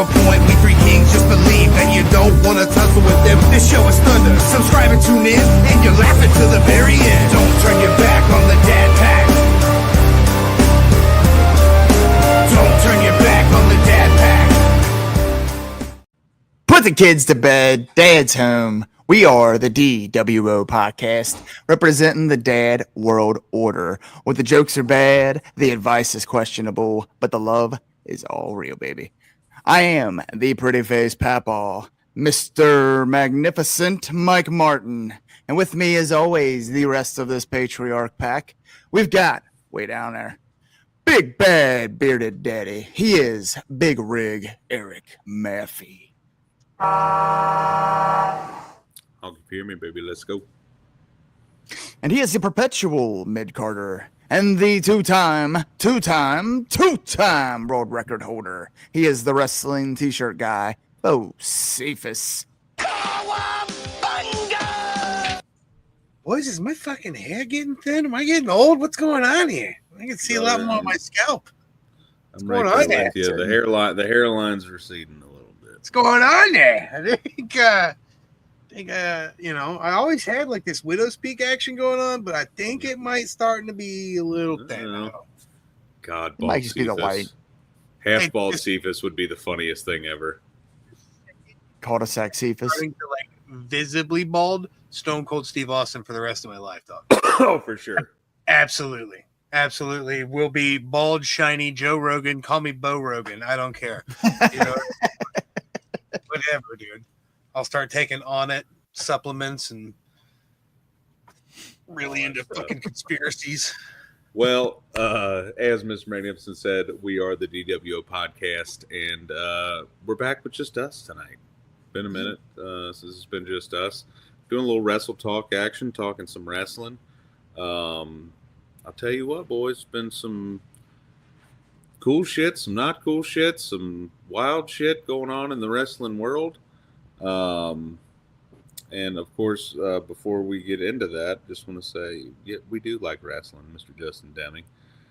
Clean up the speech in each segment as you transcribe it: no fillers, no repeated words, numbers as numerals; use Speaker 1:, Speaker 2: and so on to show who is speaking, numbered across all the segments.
Speaker 1: a point, we three kings just believe that you don't want to tussle with them. This show is thunder. Subscribe and tune in, and you're laughing to the very end. Don't turn your back on the dad pack. Don't turn your back on the dad pack.
Speaker 2: Put the kids to bed. Dad's home. We are the dWo podcast, representing the dad world order. What the jokes are bad, the advice is questionable, but the love is all real, baby. I am the pretty face papaw, Mr. Magnificent Mike Martin. And with me, as always, the rest of this patriarch pack. We've got, way down there, big bad bearded daddy. He is Big Rig Eric Maffey.
Speaker 3: I'll hear me, baby. Let's go.
Speaker 2: And he is the perpetual mid-carder and the two-time world record holder. He is the wrestling t-shirt guy, Bo Cephas.
Speaker 4: Boys, is my fucking hair getting thin? Am I getting old? What's going on here? I can see a lot more on my scalp.
Speaker 3: I'm right there with you. The hairline's receding a little bit.
Speaker 4: What's going on there? I think, I always had like this widow's peak action going on, but I think it might starting to be a little thin.
Speaker 3: God,
Speaker 2: it might just be the light.
Speaker 3: Half-bald Cephas would be the funniest thing ever.
Speaker 2: Cul-de-sac Cephas.
Speaker 4: Starting to like visibly bald, Stone Cold Steve Austin for the rest of my life, dog.
Speaker 3: Oh, for sure.
Speaker 4: Absolutely. Will be bald, shiny Joe Rogan. Call me Bo Rogan. I don't care. Whatever, dude. I'll start taking On It supplements and really into fucking conspiracies.
Speaker 3: Well, as Mr. Magnificent said, we are the dWo podcast, and we're back with just us tonight. Been a minute since it's been just us. Doing a little Wrestle Talk action, talking some wrestling. I'll tell you what, boys, it's been some cool shit, some not cool shit, some wild shit going on in the wrestling world. And of course, before we get into that, just want to say, yeah, we do like wrestling, Mr. Justin Deming.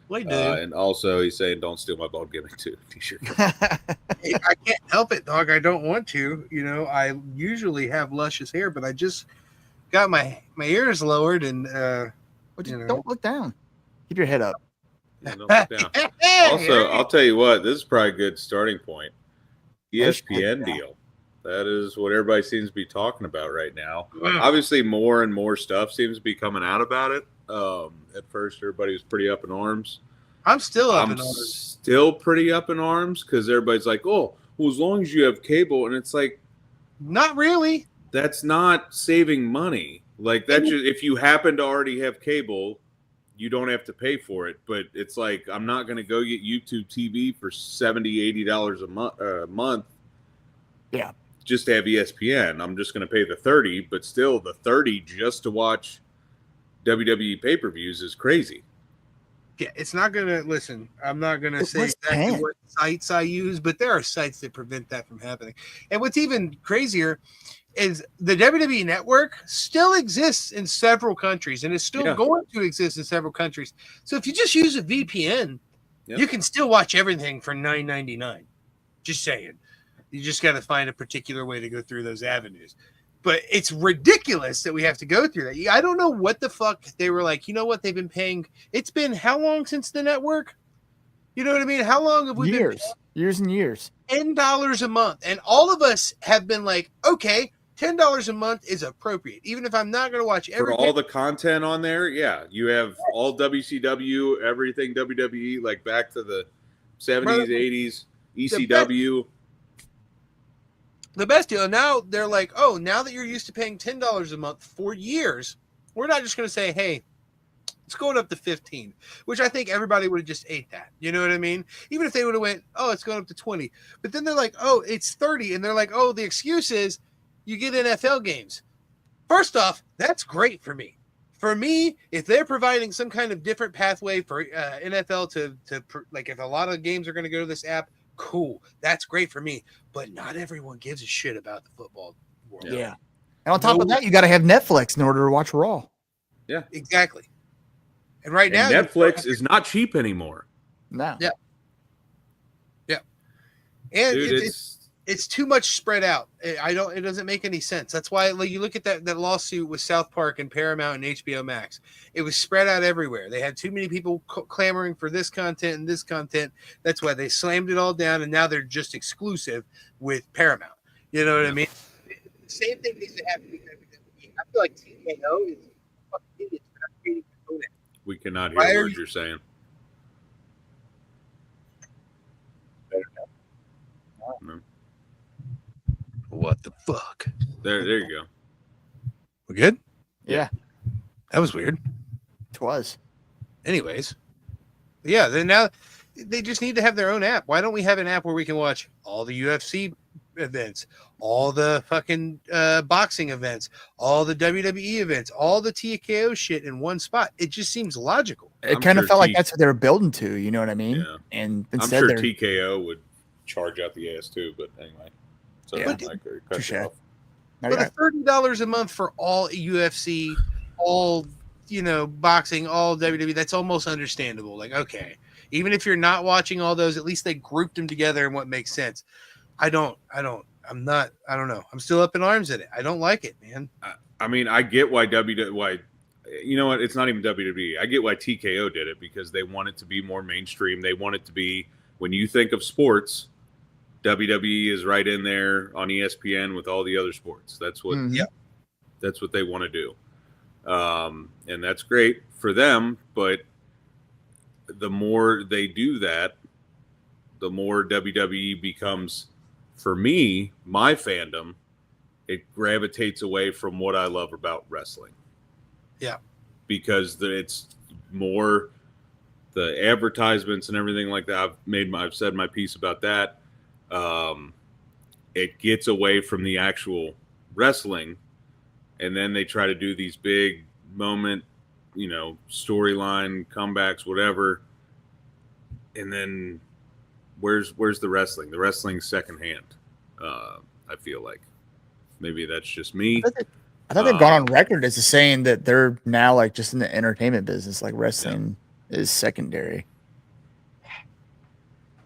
Speaker 4: We do.
Speaker 3: And also, he's saying, "Don't steal my bald gimmick too." T-shirt.
Speaker 4: Hey, I can't help it, dog. I don't want to. I usually have luscious hair, but I just got my ears lowered, and
Speaker 2: don't look down. Keep your head up.
Speaker 3: Yeah, don't look down. Also, I'll tell you what, this is probably a good starting point. ESPN deal. That is what everybody seems to be talking about right now. Obviously, more and more stuff seems to be coming out about it. At first, everybody was pretty up in arms.
Speaker 4: I'm still up in arms.
Speaker 3: Still pretty up in arms because everybody's like, "Oh, well, as long as you have cable," and it's like,
Speaker 4: not really.
Speaker 3: That's not saving money. Like that, if you happen to already have cable, you don't have to pay for it. But it's like, I'm not going to go get YouTube TV for $70-$80 a month.
Speaker 2: Yeah.
Speaker 3: Just to have ESPN. I'm just going to pay the $30, but still the $30 just to watch WWE pay-per-views is crazy.
Speaker 4: Yeah, it's not going to, listen, I'm not going to say exactly what sites I use, but there are sites that prevent that from happening. And what's even crazier is the WWE network still exists in several countries and is still going to exist in several countries. So if you just use a VPN, you can still watch everything for $9.99. Just saying. You just got to find a particular way to go through those avenues. But it's ridiculous that we have to go through that. I don't know what the fuck they were like. You know what? They've been paying. It's been how long since the network? You know what I mean? How long have we been?
Speaker 2: Years and years.
Speaker 4: $10 a month. And all of us have been like, okay, $10 a month is appropriate. Even if I'm not going to watch every.
Speaker 3: For all the content on there, yeah. You have all WCW, everything WWE, like back to the 70s, 80s, ECW.
Speaker 4: The best deal. Now they're like, oh, now that you're used to paying $10 a month for years, we're not just going to say, hey, it's going up to 15, which I think everybody would have just ate that. You know what I mean? Even if they would have went, oh, it's going up to 20. But then they're like, oh, it's 30. And they're like, oh, the excuse is you get NFL games. First off, that's great for me. For me, if they're providing some kind of different pathway for NFL to like if a lot of games are going to go to this app, cool. That's great for me. But not everyone gives a shit about the football world.
Speaker 2: Yeah. And on top of that, you got to have Netflix in order to watch Raw.
Speaker 3: Yeah.
Speaker 4: Exactly. And right now,
Speaker 3: Netflix is not cheap anymore.
Speaker 2: No.
Speaker 4: Yeah. Yeah. And
Speaker 3: dude,
Speaker 4: it's too much spread out. It doesn't make any sense. That's why, like, you look at that lawsuit with South Park and Paramount and HBO Max. It was spread out everywhere. They had too many people clamoring for this content and this content. That's why they slammed it all down, and now they're just exclusive with Paramount. You know what I mean? The same thing needs to happen with WWE. I feel like TKO is fucking idiots for not creating their own app.
Speaker 3: We cannot hear what you're saying. No.
Speaker 4: What the fuck?
Speaker 3: There you go.
Speaker 4: We're good?
Speaker 2: Yeah,
Speaker 4: That was weird.
Speaker 2: it was.
Speaker 4: Anyways, yeah, then now they just need to have their own app. Why don't we have an app where we can watch all the UFC events, all the fucking boxing events, all the WWE events, all the TKO shit in one spot? It just seems logical.
Speaker 2: It kind of felt like that's what they were building to. You know what I mean?
Speaker 3: Yeah.
Speaker 2: And
Speaker 3: I'm
Speaker 2: instead,
Speaker 3: sure
Speaker 2: they're
Speaker 3: TKO would charge out the ass too, but anyway. So
Speaker 2: Yeah.
Speaker 3: cut you off.
Speaker 2: No,
Speaker 4: But
Speaker 2: yeah.
Speaker 4: $30 a month for all UFC, all boxing, all WWE, that's almost understandable. Like, okay, even if you're not watching all those, at least they grouped them together in what makes sense. I don't know. I'm still up in arms at it. I don't like it, man.
Speaker 3: I mean, I get why you know what? It's not even WWE. I get why TKO did it because they want it to be more mainstream. They want it to be, when you think of sports, WWE is right in there on ESPN with all the other sports. That's what that's what they want to do. And that's great for them, but the more they do that, the more WWE becomes, for me, my fandom, it gravitates away from what I love about wrestling.
Speaker 4: Yeah.
Speaker 3: Because it's more the advertisements and everything like that. I've said my piece about that. It gets away from the actual wrestling, and then they try to do these big moment, storyline comebacks, whatever. And then where's the wrestling? The wrestling's secondhand. I feel like maybe that's just me.
Speaker 2: I thought they've gone on record as saying that they're now like just in the entertainment business, like wrestling is secondary.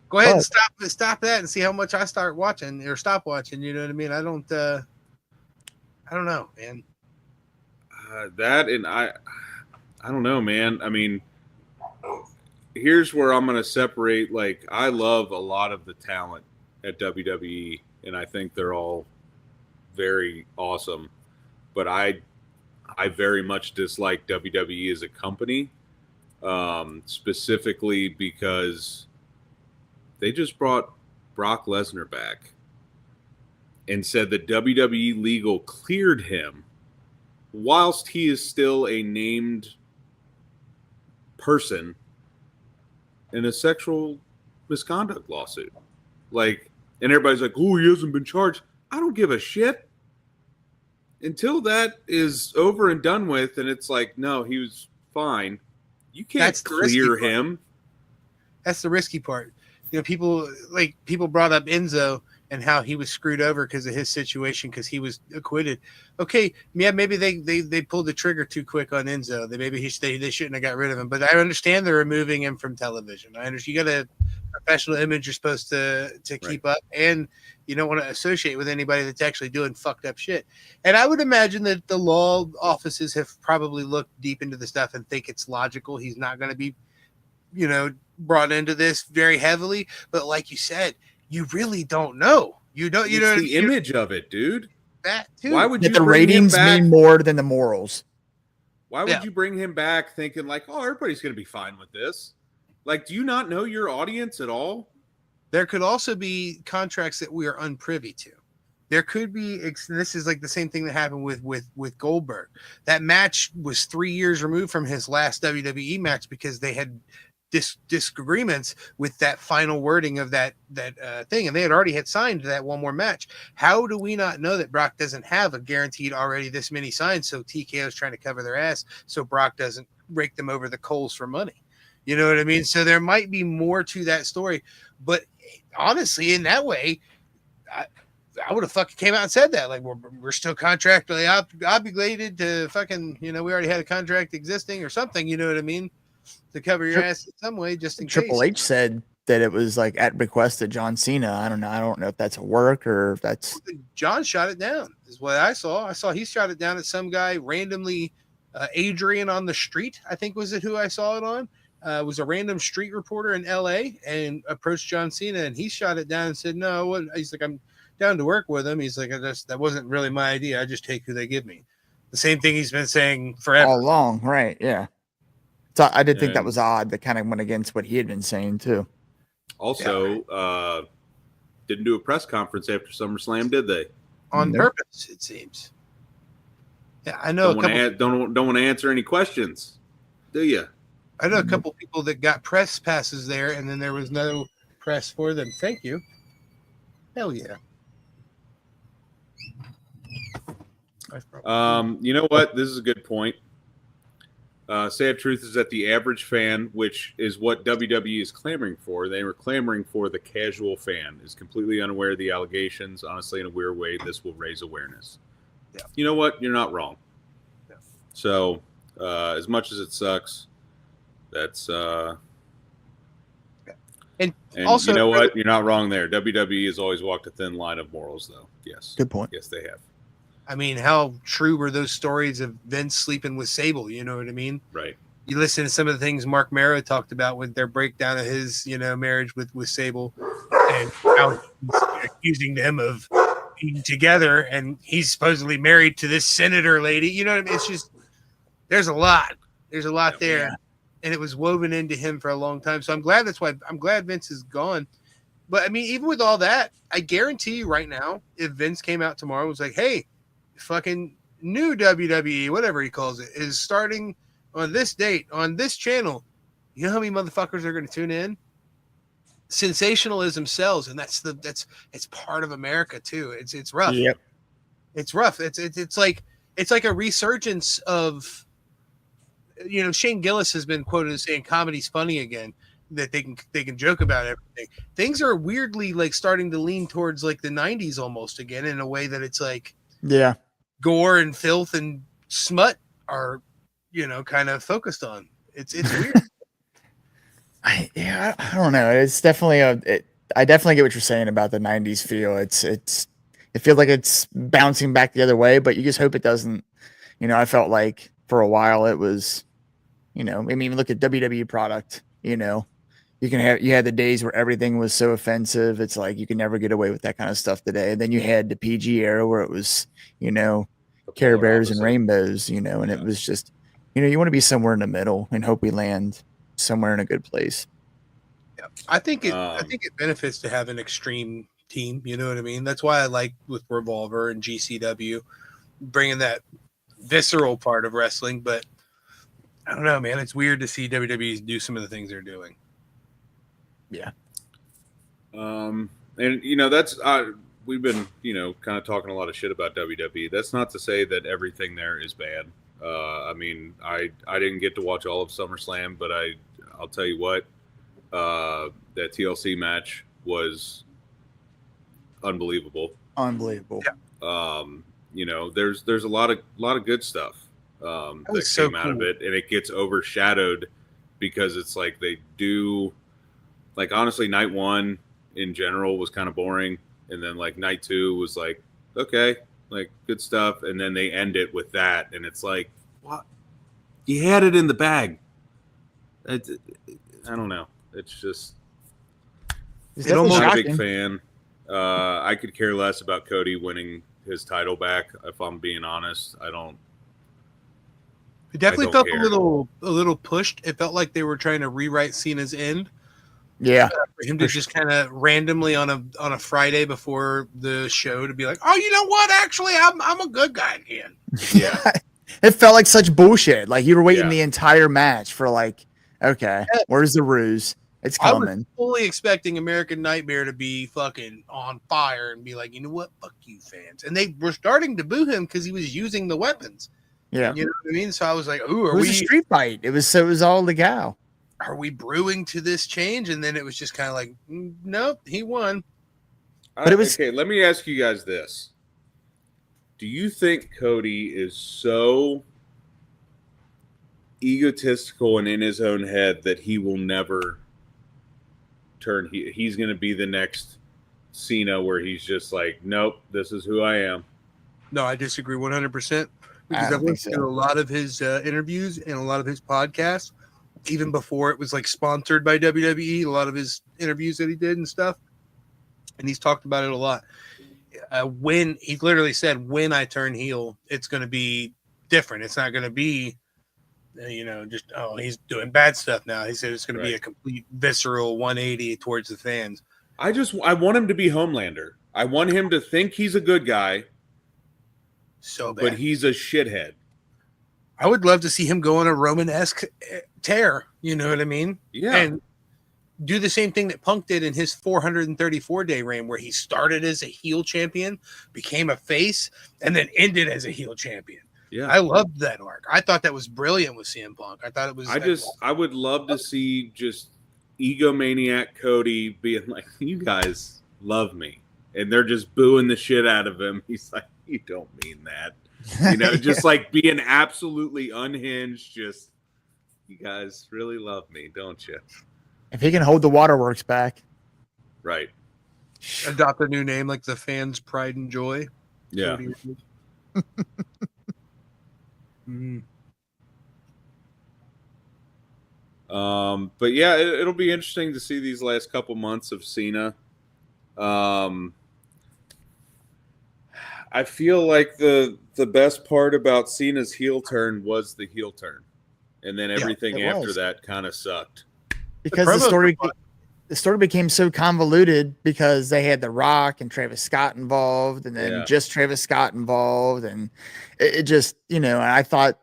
Speaker 4: Go ahead and stop that and see how much I start watching or stop watching. You know what I mean? I don't know, man.
Speaker 3: That and I don't know, man. I mean, here's where I'm going to separate. Like, I love a lot of the talent at WWE, and I think they're all very awesome. But I very much dislike WWE as a company, specifically because they just brought Brock Lesnar back and said that WWE legal cleared him whilst he is still a named person in a sexual misconduct lawsuit. Like, and everybody's like, oh, he hasn't been charged. I don't give a shit. Until that is over and done with, and it's like, no, he was fine. You can't clear him.
Speaker 4: That's the risky part. People brought up Enzo and how he was screwed over because of his situation because he was acquitted. Okay, yeah, maybe they pulled the trigger too quick on Enzo. They shouldn't have got rid of him. But I understand they're removing him from television. I understand you got a professional image you're supposed to keep up, and you don't want to associate with anybody that's actually doing fucked up shit. And I would imagine that the law offices have probably looked deep into the stuff and think it's logical. He's not going to be, brought into this very heavily. But like you said, you really don't know. It's
Speaker 3: the image of it, dude.
Speaker 4: That too.
Speaker 3: Why would you
Speaker 2: the
Speaker 3: bring
Speaker 2: ratings
Speaker 3: him back?
Speaker 2: mean more than the morals?
Speaker 3: Why would you bring him back thinking like, oh, everybody's going to be fine with this? Like, do you not know your audience at all?
Speaker 4: There could also be contracts that we are unprivy to. There could be, this is like the same thing that happened with Goldberg. That match was 3 years removed from his last WWE match because they had disagreements with that final wording of that thing, and they had already signed that one more match. How do we not know that Brock doesn't have a guaranteed already this many signs? So TKO is trying to cover their ass so Brock doesn't rake them over the coals for money. You know what I mean? So there might be more to that story, but honestly, in that way, I would have fucking came out and said that. Like, we're still contractually obligated to fucking, we already had a contract existing or something, you know what I mean? To cover your ass in some way, just in
Speaker 2: Triple
Speaker 4: case.
Speaker 2: H said that it was like at request of John Cena. I don't know. I don't know if that's a work or if that's
Speaker 4: John shot it down. Is what I saw. I saw he shot it down at some guy randomly. Adrian on the street, I think was it who I saw it on. Was a random street reporter in L.A. and approached John Cena, and he shot it down and said, "No, what?" He's like, "I'm down to work with him." He's like, "That wasn't really my idea. I just take who they give me." The same thing he's been saying forever.
Speaker 2: all along, right? Yeah. So I did think that was odd. That kind of went against what he had been saying too.
Speaker 3: Also, didn't do a press conference after SummerSlam, did they?
Speaker 4: On purpose, it seems. Yeah, I know.
Speaker 3: Don't want to answer any questions, do you?
Speaker 4: I know a couple people that got press passes there, and then there was no press for them. Thank you. Hell yeah.
Speaker 3: You know what? This is a good point. Sad truth is that the average fan, which is what WWE is clamoring for, they were clamoring for the casual fan, is completely unaware of the allegations. Honestly, in a weird way, this will raise awareness.
Speaker 4: Yeah.
Speaker 3: You know what? You're not wrong.
Speaker 4: Yeah.
Speaker 3: So, as much as it sucks, that's
Speaker 4: and
Speaker 3: also, you know what? You're not wrong there. WWE has always walked a thin line of morals, though. Yes.
Speaker 2: Good point.
Speaker 3: Yes, they have.
Speaker 4: I mean, how true were those stories of Vince sleeping with Sable? You know what I mean?
Speaker 3: Right.
Speaker 4: You listen to some of the things Mark Mero talked about with their breakdown of his, marriage with Sable, and how he's accusing them of being together, and he's supposedly married to this senator lady. You know what I mean? It's just there's a lot there,
Speaker 2: yeah.
Speaker 4: and it was woven into him for a long time. So I'm glad Vince is gone. But I mean, even with all that, I guarantee you right now, if Vince came out tomorrow and was like, "Hey, fucking new WWE, whatever he calls it, is starting on this date on this channel," you know how many motherfuckers are going to tune in? Sensationalism sells, and it's part of America too. It's rough.
Speaker 2: Yep.
Speaker 4: It's rough. It's like a resurgence of, Shane Gillis has been quoted as saying comedy's funny again, that they can joke about everything. Things are weirdly like starting to lean towards like the 90s almost again, in a way that it's like,
Speaker 2: yeah,
Speaker 4: gore and filth and smut are, kind of focused on. It's weird.
Speaker 2: I don't know. It's definitely I definitely get what you're saying about the 90s feel. It feels like it's bouncing back the other way, but you just hope it doesn't. I felt like for a while it was, I mean, look at WWE product, you had the days where everything was so offensive. It's like you can never get away with that kind of stuff today. And then you had the PG era where it was, Care Bears and rainbows, and it was just, you want to be somewhere in the middle and hope we land somewhere in a good place.
Speaker 4: Yeah. I think it benefits to have an extreme team. You know what I mean? That's why I like with Revolver and GCW bringing that visceral part of wrestling. But I don't know, man. It's weird to see WWE do some of the things they're doing.
Speaker 2: Yeah.
Speaker 3: And that's we've been kind of talking a lot of shit about WWE. That's not to say that everything there is bad. I mean, I didn't get to watch all of SummerSlam, but I'll tell you what, that TLC match was unbelievable.
Speaker 2: Unbelievable.
Speaker 4: Yeah.
Speaker 3: There's a lot of good stuff that came out of it, and it gets overshadowed because it's like they do. Like, honestly, night one in general was kind of boring. And then, like, night two was like, okay, like, good stuff. And then they end it with that. And it's like, what? You had it in the bag. I don't know. It's just, I'm not a big fan. I could care less about Cody winning his title back, if I'm being honest.
Speaker 4: It definitely felt a little pushed. It felt like they were trying to rewrite Cena's end.
Speaker 2: Yeah,
Speaker 4: for him to just kind of randomly on a Friday before the show to be like, oh, you know what? Actually, I'm a good guy again.
Speaker 3: Yeah,
Speaker 2: it felt like such bullshit. Like you were waiting the entire match for like, okay, where's the ruse? It's coming.
Speaker 4: I was fully expecting American Nightmare to be fucking on fire and be like, you know what? Fuck you, fans. And they were starting to boo him because he was using the weapons.
Speaker 2: Yeah,
Speaker 4: you know what I mean. So I was like, ooh,
Speaker 2: it was a street fight. It was all legal.
Speaker 4: Are we brewing to this change? And then it was just kind of like, nope, he won.
Speaker 3: But it was okay. Let me ask you guys this: do you think Cody is so egotistical and in his own head that he will never turn. He's going to be the next Cena, where he's just like, nope, this is who I am.
Speaker 4: No, I disagree 100%. Because
Speaker 2: I
Speaker 4: I've
Speaker 2: don't think
Speaker 4: listened to a lot of his interviews and a lot of his podcasts, even before it was like sponsored by WWE. A lot of his interviews that he did and stuff, and he's talked about it a lot. When he literally said, "When I turn heel, it's going to be different. It's not going to be, just he's doing bad stuff now." He said it's going to be a complete visceral 180 towards the fans.
Speaker 3: I want him to be Homelander. I want him to think he's a good guy.
Speaker 4: So bad.
Speaker 3: But he's a shithead.
Speaker 4: I would love to see him go on a Roman-esque tear. You know what I mean?
Speaker 3: Yeah.
Speaker 4: And do the same thing that Punk did in his 434-day reign, where he started as a heel champion, became a face, and then ended as a heel champion.
Speaker 3: Yeah.
Speaker 4: I loved that arc. I thought that was brilliant with CM Punk. I thought it was.
Speaker 3: I would love to see just egomaniac Cody being like, "You guys love me," and they're just booing the shit out of him. He's like, "You don't mean that," just like being absolutely unhinged. Just, you guys really love me, don't you?
Speaker 2: If he can hold the waterworks back,
Speaker 3: right?
Speaker 4: Adopt a new name like the fans' pride and joy.
Speaker 3: Yeah. But yeah, it'll be interesting to see these last couple months of Cena. I feel like the best part about Cena's heel turn was the heel turn, and then everything after that kind of sucked.
Speaker 2: Because the story became so convoluted because they had The Rock and Travis Scott involved, and then just Travis Scott involved, and it just, and I thought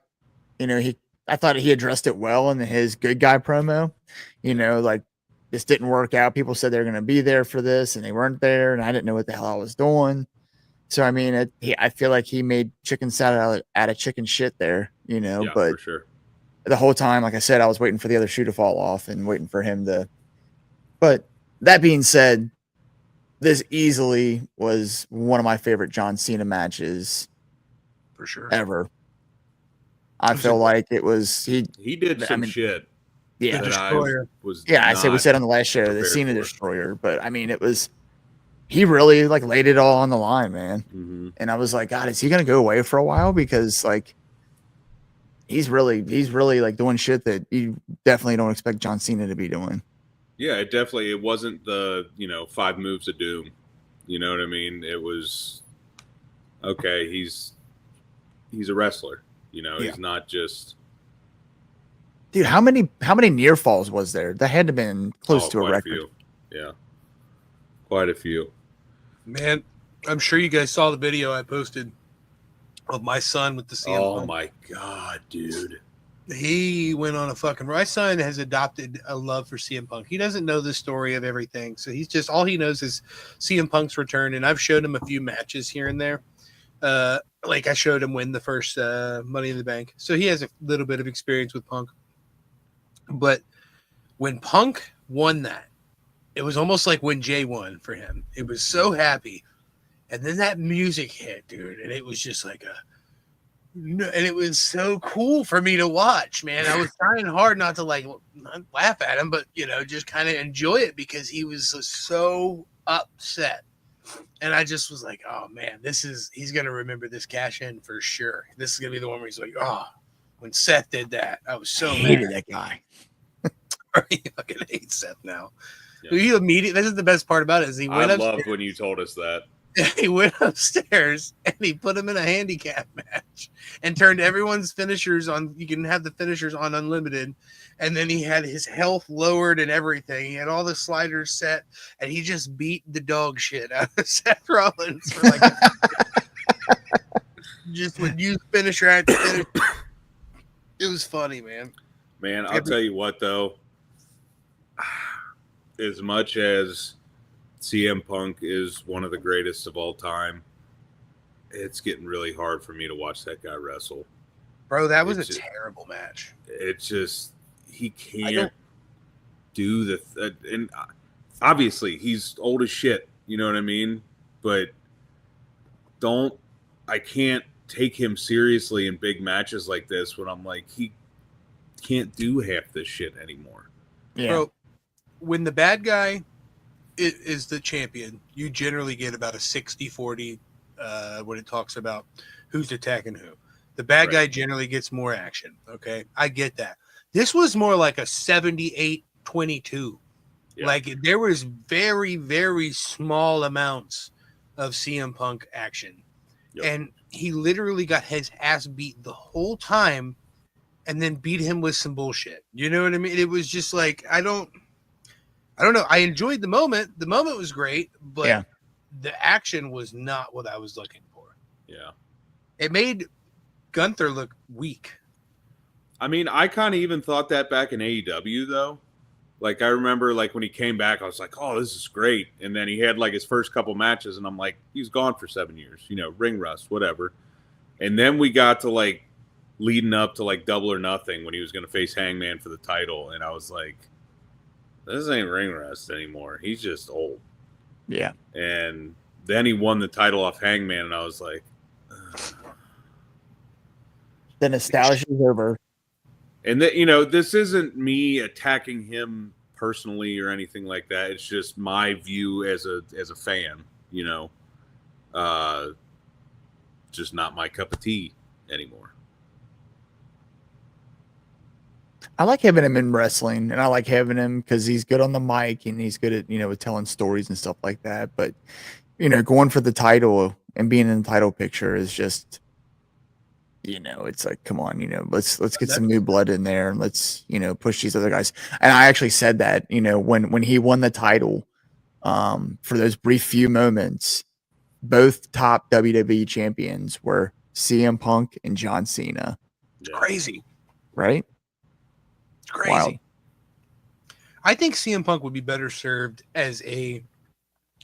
Speaker 2: he addressed it well in his good guy promo. Like, this didn't work out. People said they were going to be there for this, and they weren't there, and I didn't know what the hell I was doing. So I mean, I feel like he made chicken salad out of chicken shit there,
Speaker 3: Yeah,
Speaker 2: but
Speaker 3: for sure.
Speaker 2: The whole time, like I said, I was waiting for the other shoe to fall off and waiting for him to. But that being said, this easily was one of my favorite John Cena matches,
Speaker 4: for sure,
Speaker 2: ever. I feel like it was
Speaker 3: he did some shit.
Speaker 2: Yeah,
Speaker 3: I
Speaker 2: said we said on the last show the Cena Destroyer, but I mean he really like laid it all on the line, man.
Speaker 3: Mm-hmm.
Speaker 2: And I was like, God, is he gonna go away for a while? Because like he's really like doing shit that you definitely don't expect John Cena to be doing.
Speaker 3: Yeah, it wasn't the 5 moves of doom. You know what I mean? It was okay. He's a wrestler. He's not just.
Speaker 2: Dude, how many near falls was there? That had to have been close to a record.
Speaker 3: Yeah, quite a few.
Speaker 4: Man, I'm sure you guys saw the video I posted of my son with the CM Punk.
Speaker 3: Oh my God, dude.
Speaker 4: He went on a fucking. My son has adopted a love for CM Punk. He doesn't know the story of everything, so he's just all he knows is CM Punk's return. And I've showed him a few matches here and there. Like I showed him win the first Money in the Bank, so he has a little bit of experience with Punk. But when Punk won that, it was almost like when Jay won for him. It was so happy, and then that music hit, dude, and it was just like and it was so cool for me to watch, man. I was trying hard not to not laugh at him, but just kind of enjoy it because he was so upset. And I just was like, oh man, he's gonna remember this cash in for sure. This is gonna be the one where he's like, oh, when Seth did that, I was so
Speaker 2: hated that guy.
Speaker 4: He fucking hates Seth now. Yeah. He immediately. This is the best part about it. Is he went upstairs.
Speaker 3: Loved when you told us that.
Speaker 4: He went upstairs and he put him in a handicap match and turned everyone's finishers on. You can have the finishers on unlimited. And then he had his health lowered and everything. He had all the sliders set and he just beat the dog shit out of Seth Rollins for just would use finisher after finisher. It was funny, man.
Speaker 3: Man, I'll tell you what though. As much as CM Punk is one of the greatest of all time, it's getting really hard for me to watch that guy wrestle.
Speaker 4: Bro, that was a terrible match.
Speaker 3: It's just, he can't do and obviously he's old as shit, you know what I mean? But I can't take him seriously in big matches like this when I'm like, he can't do half this shit anymore.
Speaker 2: Yeah.
Speaker 4: Bro, when the bad guy is the champion, you generally get about a 60-40 when it talks about who's attacking who. The bad guy generally gets more action. Okay, I get that. This was more like a 78-22.
Speaker 3: Yeah.
Speaker 4: Like there was very, very small amounts of CM Punk action.
Speaker 3: Yep.
Speaker 4: And he literally got his ass beat the whole time and then beat him with some bullshit. You know what I mean? It was just like, I don't know. I enjoyed the moment. The moment was great, but the action was not what I was looking for.
Speaker 3: Yeah.
Speaker 4: It made Gunther look weak.
Speaker 3: I mean, I kind of even thought that back in AEW, though. Like, I remember, like, when he came back, I was like, oh, this is great. And then he had, like, his first couple matches, and I'm like, he's gone for 7 years. You know, ring rust, whatever. And then we got to, like, leading up to, like, Double or Nothing when he was going to face Hangman for the title. And I was like, this ain't ring rust anymore. He's just old.
Speaker 2: Yeah.
Speaker 3: And then he won the title off Hangman, and I was like,
Speaker 2: the nostalgia is over.
Speaker 3: And that, you know, this isn't me attacking him personally or anything like that. It's just my view as a fan, you know. Just not my cup of tea anymore.
Speaker 2: I like having him in wrestling, and I like having him because he's good on the mic and he's good at, you know, with telling stories and stuff like that. But, you know, going for the title and being in the title picture is just, you know, it's like, come on, you know, let's get some new blood in there and let's, you know, push these other guys. And I actually said that, you know, when he won the title, for those brief few moments, both top WWE champions were CM Punk and John Cena.
Speaker 4: It's crazy,
Speaker 2: right?
Speaker 4: It's crazy.
Speaker 2: Wild.
Speaker 4: I think CM Punk would be better served as a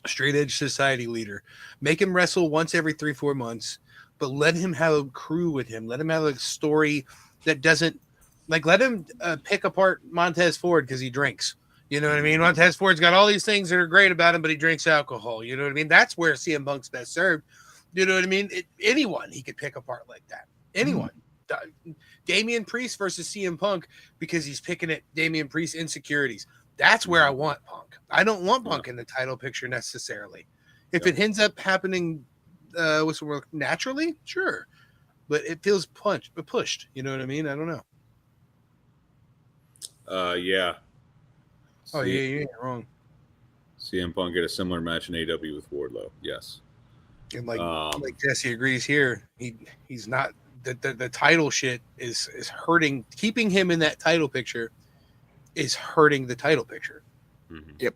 Speaker 4: straight edge society leader. Make him wrestle once every 3-4 months. But let him have a crew with him. Let him have a story that doesn't, like, let him pick apart Montez Ford because he drinks. You know what I mean? Montez Ford's got all these things that are great about him, but he drinks alcohol. You know what I mean? That's where CM Punk's best served. You know what I mean? Anyone he could pick apart like that. Anyone. Damian Priest versus CM Punk because he's picking at Damian Priest's insecurities. That's where I want Punk. I don't want Punk in the title picture necessarily. If it ends up happening what's the word? Naturally, sure, but it feels pushed. You know what I mean? I don't know.
Speaker 3: Yeah.
Speaker 4: Oh yeah, you ain't wrong.
Speaker 3: CM Punk get a similar match in AW with Wardlow. Yes.
Speaker 4: And like Jesse agrees here, he's not the title shit is hurting. Keeping him in that title picture is hurting the title picture.
Speaker 3: Mm-hmm.
Speaker 2: Yep.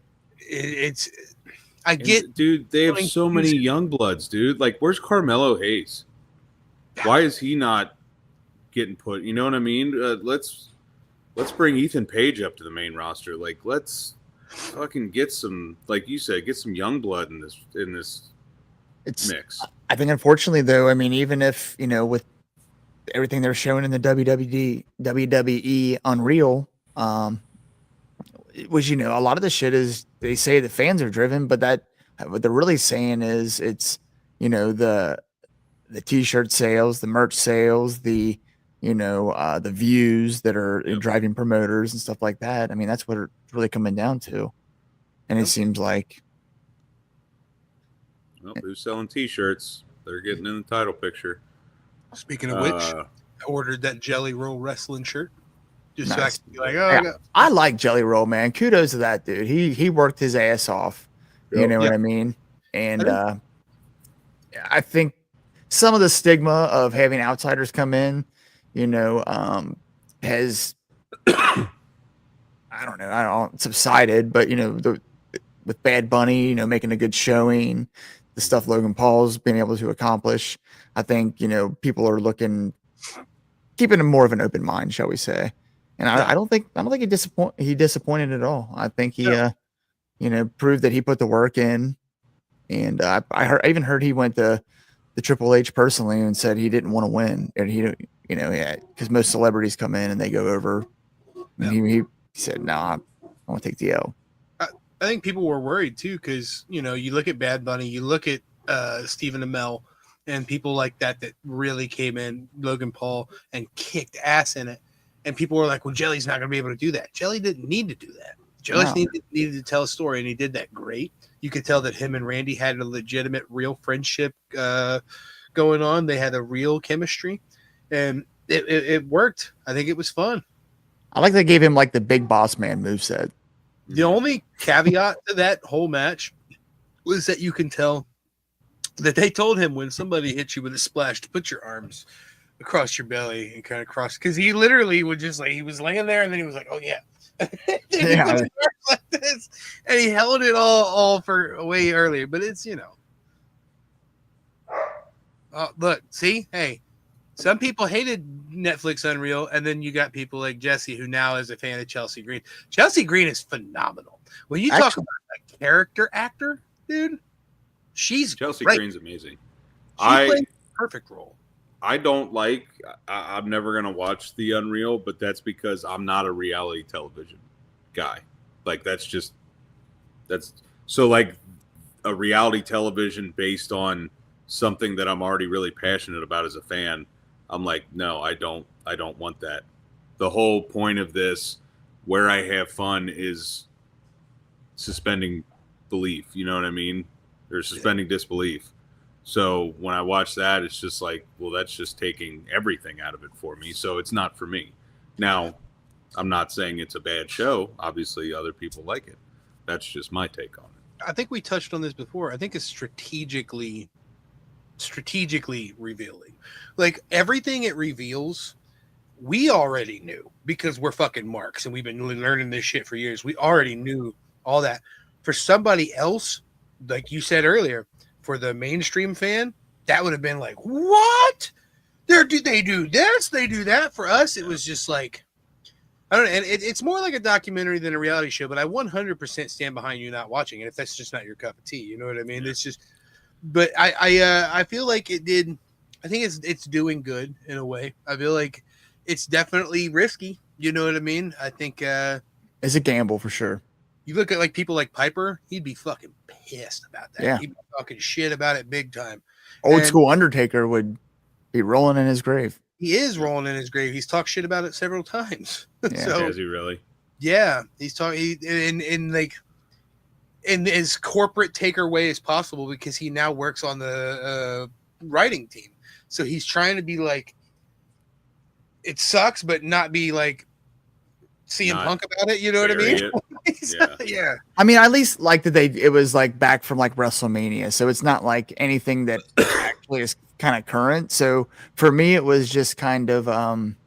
Speaker 4: I get,
Speaker 3: dude, they have so many young bloods, dude. Like, where's Carmelo Hayes? Why is he not getting put? You know what I mean? Let's bring Ethan Page up to the main roster. Like, let's fucking get some, like you said, get some young blood in this mix.
Speaker 2: I think, unfortunately, though, I mean, even if, you know, with everything they're showing in the WWE Unreal, it was, you know, a lot of the shit is, they say the fans are driven, but what they're really saying is it's, you know, the t-shirt sales, the merch sales, the, you know, the views that are driving promoters and stuff like that. I mean, that's what it's really coming down to. And it seems like,
Speaker 3: well, who's selling t-shirts? They're getting in the title picture.
Speaker 4: Speaking of which, I ordered that Jelly Roll wrestling shirt. Just
Speaker 2: nice.
Speaker 4: so I can be like, oh,
Speaker 2: yeah, I like Jelly Roll, man. Kudos to that dude. He worked his ass off. You know what I mean? And I think some of the stigma of having outsiders come in, you know, has I don't know, subsided, but you know, with Bad Bunny, you know, making a good showing, the stuff Logan Paul's been able to accomplish, I think, you know, people are keeping more of an open mind, shall we say. And I don't think he disappointed at all. I think he you know, proved that he put the work in. And I even heard he went to the Triple H personally and said he didn't want to win. And he, you know, because most celebrities come in and they go over. And he said, "No, I want to take the L."
Speaker 4: I think people were worried too, because, you know, you look at Bad Bunny, you look at Stephen Amell, and people like that really came in, Logan Paul, and kicked ass in it. And people were like, well, Jelly's not going to be able to do that. Jelly didn't need to do that. Just needed to tell a story, and he did that great. You could tell that him and Randy had a legitimate, real friendship going on. They had a real chemistry, and it worked. I think it was fun.
Speaker 2: I like they gave him like the big boss man moveset.
Speaker 4: The only caveat to that whole match was that you can tell that they told him when somebody hits you with a splash to put your arms across your belly and kind of cross, because he literally would just like, he was laying there and then he was like, oh yeah. Yeah. Like this, and he held it all for way earlier, but it's, you know, look, see, hey, some people hated Netflix Unreal, and then you got people like Jesse, who now is a fan of Chelsea Green. Chelsea Green is phenomenal. When you talk about a character actor, dude, she's
Speaker 3: Chelsea
Speaker 4: great.
Speaker 3: Green's amazing.
Speaker 4: She plays a perfect role.
Speaker 3: I don't like. I'm never gonna watch the Unreal, but that's because I'm not a reality television guy. Like that's so like a reality television based on something that I'm already really passionate about as a fan. I'm like, no, I don't want that. The whole point of this, where I have fun, is suspending belief. You know what I mean? Or suspending disbelief. So when I watch that, it's just like, well, that's just taking everything out of it for me. So it's not for me. Now, I'm not saying it's a bad show. Obviously, other people like it. That's just my take on it.
Speaker 4: I think we touched on this before. I think it's strategically revealing. Like everything it reveals, we already knew because we're fucking marks and we've been learning this shit for years. We already knew all that. For somebody else, like you said earlier, for the mainstream fan, that would have been like, what? They do this, they do that. For us, it was just like, I don't know. And it's more like a documentary than a reality show, but I 100% stand behind you not watching it if that's just not your cup of tea. You know what I mean? Yeah. It's just, but I feel like it did. I think it's doing good in a way. I feel like it's definitely risky. You know what I mean? I think
Speaker 2: it's a gamble for sure.
Speaker 4: You look at like people like Piper, he'd be fucking pissed about that.
Speaker 2: Yeah.
Speaker 4: He'd be talking shit about it big time.
Speaker 2: Old school Undertaker would be rolling in his grave.
Speaker 4: He is rolling in his grave. He's talked shit about it several times.
Speaker 2: Yeah.
Speaker 4: So,
Speaker 3: has he really?
Speaker 4: Yeah. He's talking in like in as corporate taker way as possible, because he now works on the writing team. So he's trying to be like, it sucks, but not be like CM Punk about it. You know what I mean? Yeah.
Speaker 2: I mean, at least like it was like back from like WrestleMania. So it's not like anything that actually is kind of current. So for me, it was just kind of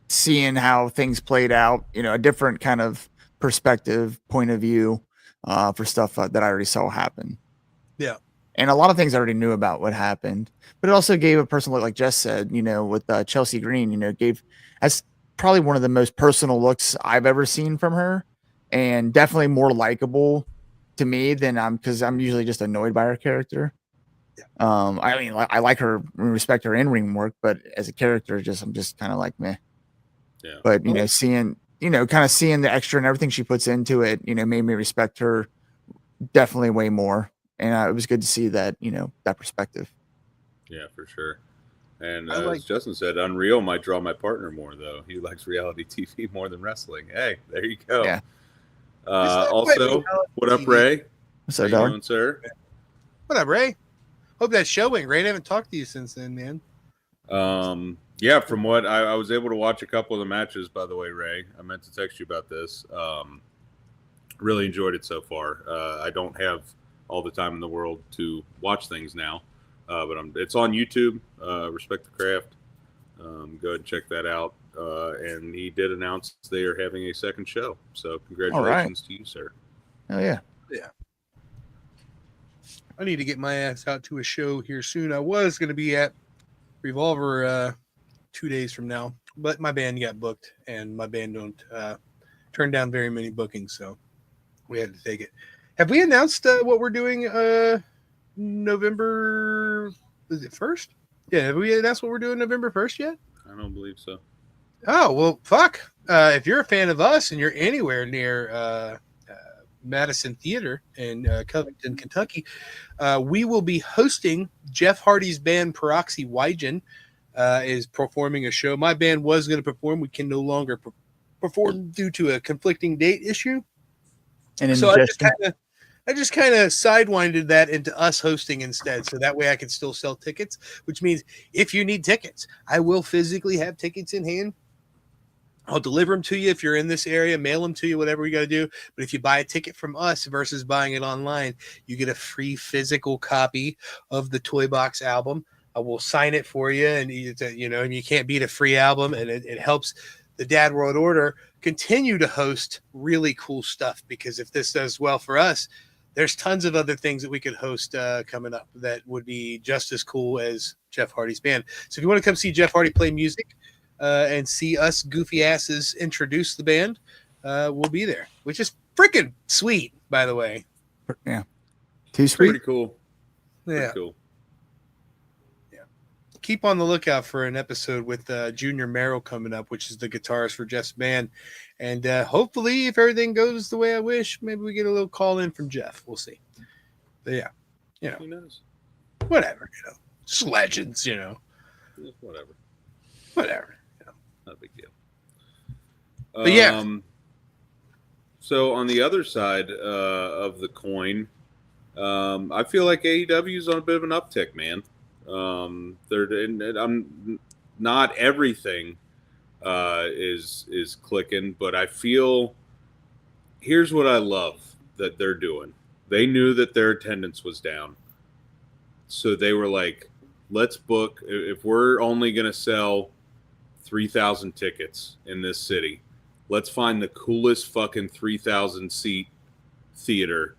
Speaker 2: seeing how things played out, you know, a different kind of perspective, point of view for stuff that I already saw happen.
Speaker 4: Yeah.
Speaker 2: And a lot of things I already knew about what happened, but it also gave a personal look, like Jess said, you know, with Chelsea Green, you know, that's probably one of the most personal looks I've ever seen from her, and definitely more likable to me than because I'm usually just annoyed by her character.
Speaker 4: Yeah.
Speaker 2: I mean, I like her, respect her in-ring work, but as a character, I'm just kind of like meh.
Speaker 3: Yeah.
Speaker 2: But you know, seeing the extra and everything she puts into it, you know, made me respect her definitely way more. And it was good to see that, you know, that perspective.
Speaker 3: Yeah, for sure. And as Justin said, Unreal might draw my partner more, though. He likes reality TV more than wrestling. Hey, there you go.
Speaker 2: Yeah.
Speaker 3: Also, what up, Ray?
Speaker 2: What's up,
Speaker 3: How you doing, sir?
Speaker 4: What up, Ray? Hope that's showing. Ray, I haven't talked to you since then, man.
Speaker 3: Yeah, from what I was able to watch a couple of the matches, by the way, Ray. I meant to text you about this. Really enjoyed it so far. I don't have all the time in the world to watch things now, but it's on YouTube. Respect the Craft. Go ahead and check that out. And he did announce they are having a second show. So congratulations to you, sir.
Speaker 2: Oh yeah.
Speaker 4: Yeah. I need to get my ass out to a show here soon. I was going to be at Revolver 2 days from now, but my band got booked, and my band don't turn down very many bookings, so we had to take it. Have we announced what we're doing November, is it 1st? Yeah, have we announced what we're doing November 1st yet?
Speaker 3: I don't believe so.
Speaker 4: Oh, well, fuck. If you're a fan of us and you're anywhere near Madison Theater in Covington, Kentucky, we will be hosting Jeff Hardy's band Peroxy Wygen is performing a show. My band was going to perform. We can no longer perform due to a conflicting date issue.
Speaker 2: And
Speaker 4: so I just kind of sidewinded that into us hosting instead. So that way I can still sell tickets, which means if you need tickets, I will physically have tickets in hand. I'll deliver them to you if you're in this area, mail them to you, whatever we got to do. But if you buy a ticket from us versus buying it online, you get a free physical copy of the Toy Box album. I will sign it for you, and and you can't beat a free album, and it helps the Dad World Order continue to host really cool stuff, because if this does well for us, there's tons of other things that we could host coming up that would be just as cool as Jeff Hardy's band. So if you want to come see Jeff Hardy play music and see us goofy asses introduce the band, we'll be there, which is freaking sweet, by the way.
Speaker 2: Yeah. Too sweet.
Speaker 3: Pretty cool.
Speaker 4: Yeah.
Speaker 3: Pretty cool.
Speaker 4: Keep on the lookout for an episode with Junior Merrill coming up, which is the guitarist for Jeff's band. And hopefully, if everything goes the way I wish, maybe we get a little call in from Jeff. We'll see. But yeah,
Speaker 3: Who knows?
Speaker 4: Whatever, just legends,
Speaker 3: Whatever. Not a big deal.
Speaker 4: But yeah.
Speaker 3: So on the other side of the coin, I feel like AEW is on a bit of an uptick, man. I'm not everything is clicking, but I feel here's what I love that they're doing. They knew that their attendance was down, so they were like, let's book, if we're only going to sell 3,000 tickets in this city, let's find the coolest fucking 3,000 seat theater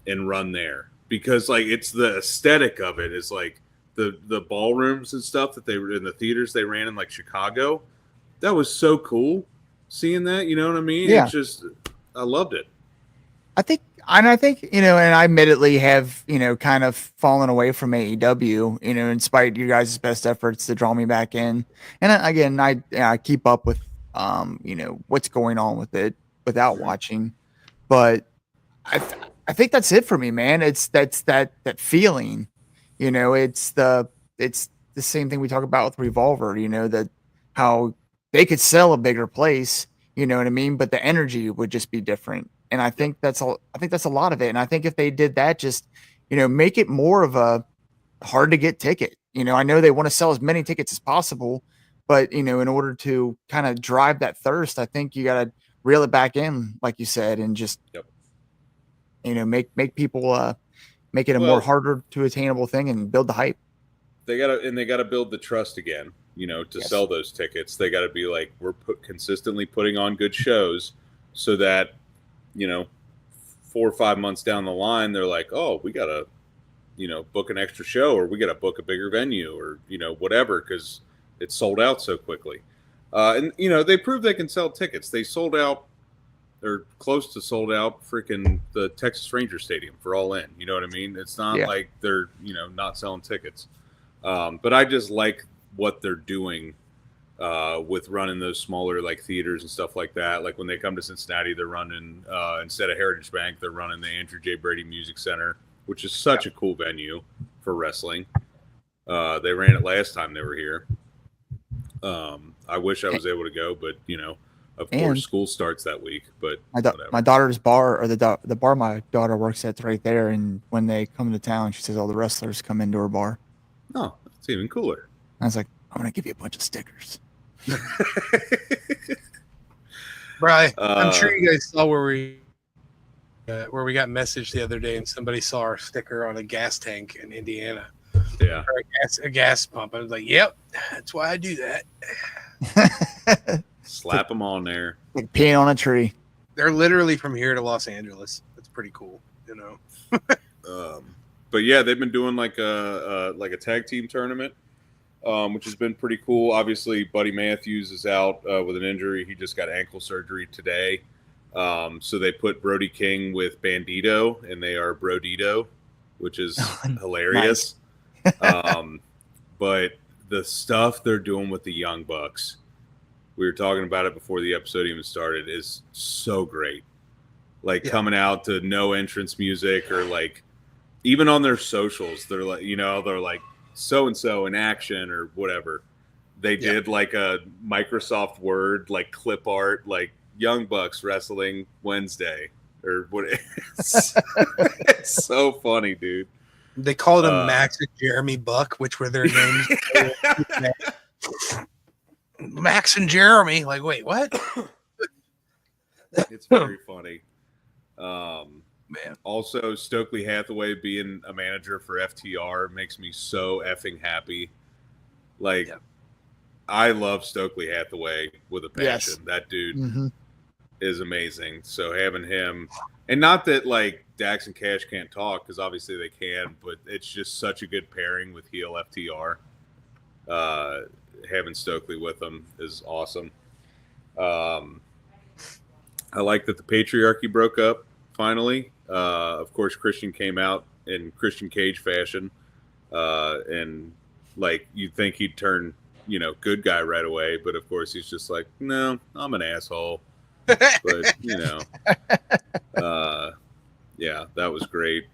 Speaker 3: and run there, because like it's the aesthetic of it is like the ballrooms and stuff that they were in, the theaters they ran in like Chicago. That was so cool seeing that, you know what I mean?
Speaker 2: Yeah.
Speaker 3: It's just, I loved it.
Speaker 2: I think, and I admittedly have, kind of fallen away from AEW, in spite of you guys' best efforts to draw me back in. And again, I keep up with, what's going on with it without watching, but I think that's it for me, man. It's that feeling, it's the same thing we talk about with Revolver, that how they could sell a bigger place, you know what I mean? But the energy would just be different. And I think that's a lot of it. And I think if they did that, just, make it more of a hard to get ticket. I know they want to sell as many tickets as possible, but, in order to kind of drive that thirst, I think you got to reel it back in, like you said, and just, make people, make it a more harder to attainable thing and build the hype.
Speaker 3: They gotta build the trust again, to sell those tickets. They gotta be like, we're consistently putting on good shows, so that, 4 or 5 months down the line, they're like, oh, we gotta, book an extra show, or we gotta book a bigger venue, or whatever, because it's sold out so quickly. And they proved they can sell tickets. They sold out, or close to sold out, freaking the Texas Ranger Stadium for All In. You know what I mean? It's not like they're not selling tickets. But I just like what they're doing with running those smaller like theaters and stuff like that. Like when they come to Cincinnati, they're running instead of Heritage Bank, they're running the Andrew J. Brady Music Center, which is such a cool venue for wrestling. They ran it last time they were here. I wish I was able to go, but of course, school starts that week. But
Speaker 2: my daughter's bar, or the bar my daughter works at's right there. And when they come to town, she says all the wrestlers come into her bar.
Speaker 3: Oh, that's even cooler.
Speaker 2: I was like, I'm gonna give you a bunch of stickers.
Speaker 4: Brian, I'm sure you guys saw where we got messaged the other day, and somebody saw our sticker on a gas tank in Indiana.
Speaker 3: Yeah,
Speaker 4: or a gas pump. I was like, "Yep, that's why I do that."
Speaker 3: Slap them on there.
Speaker 2: Like peeing on a tree.
Speaker 4: They're literally from here to Los Angeles. That's pretty cool,
Speaker 3: But yeah, they've been doing like a tag team tournament, which has been pretty cool. Obviously, Buddy Matthews is out with an injury. He just got ankle surgery today. So they put Brody King with Bandito, and they are Brodito, which is hilarious. But the stuff they're doing with the Young Bucks, we were talking about it before the episode even started, is so great. Like coming out to no entrance music, or like even on their socials, they're like, they're like so-and-so in action or whatever. They did like a Microsoft Word, like clip art, like Young Bucks wrestling Wednesday or what? It's so funny, dude.
Speaker 4: They called him Max and Jeremy Buck, which were their names. Max and Jeremy. Like, wait, what?
Speaker 3: It's very funny.
Speaker 4: Man.
Speaker 3: Also, Stokely Hathaway being a manager for FTR makes me so effing happy. Like, I love Stokely Hathaway with a passion.
Speaker 2: Yes.
Speaker 3: That dude is amazing. So having him, and not that like Dax and Cash can't talk, because obviously they can, but it's just such a good pairing with heel FTR. Having Stokely with them is awesome. I like that the patriarchy broke up finally. Of course, Christian came out in Christian Cage fashion, and like you'd think he'd turn, good guy right away, but of course he's just like, no, I'm an asshole. But yeah, that was great.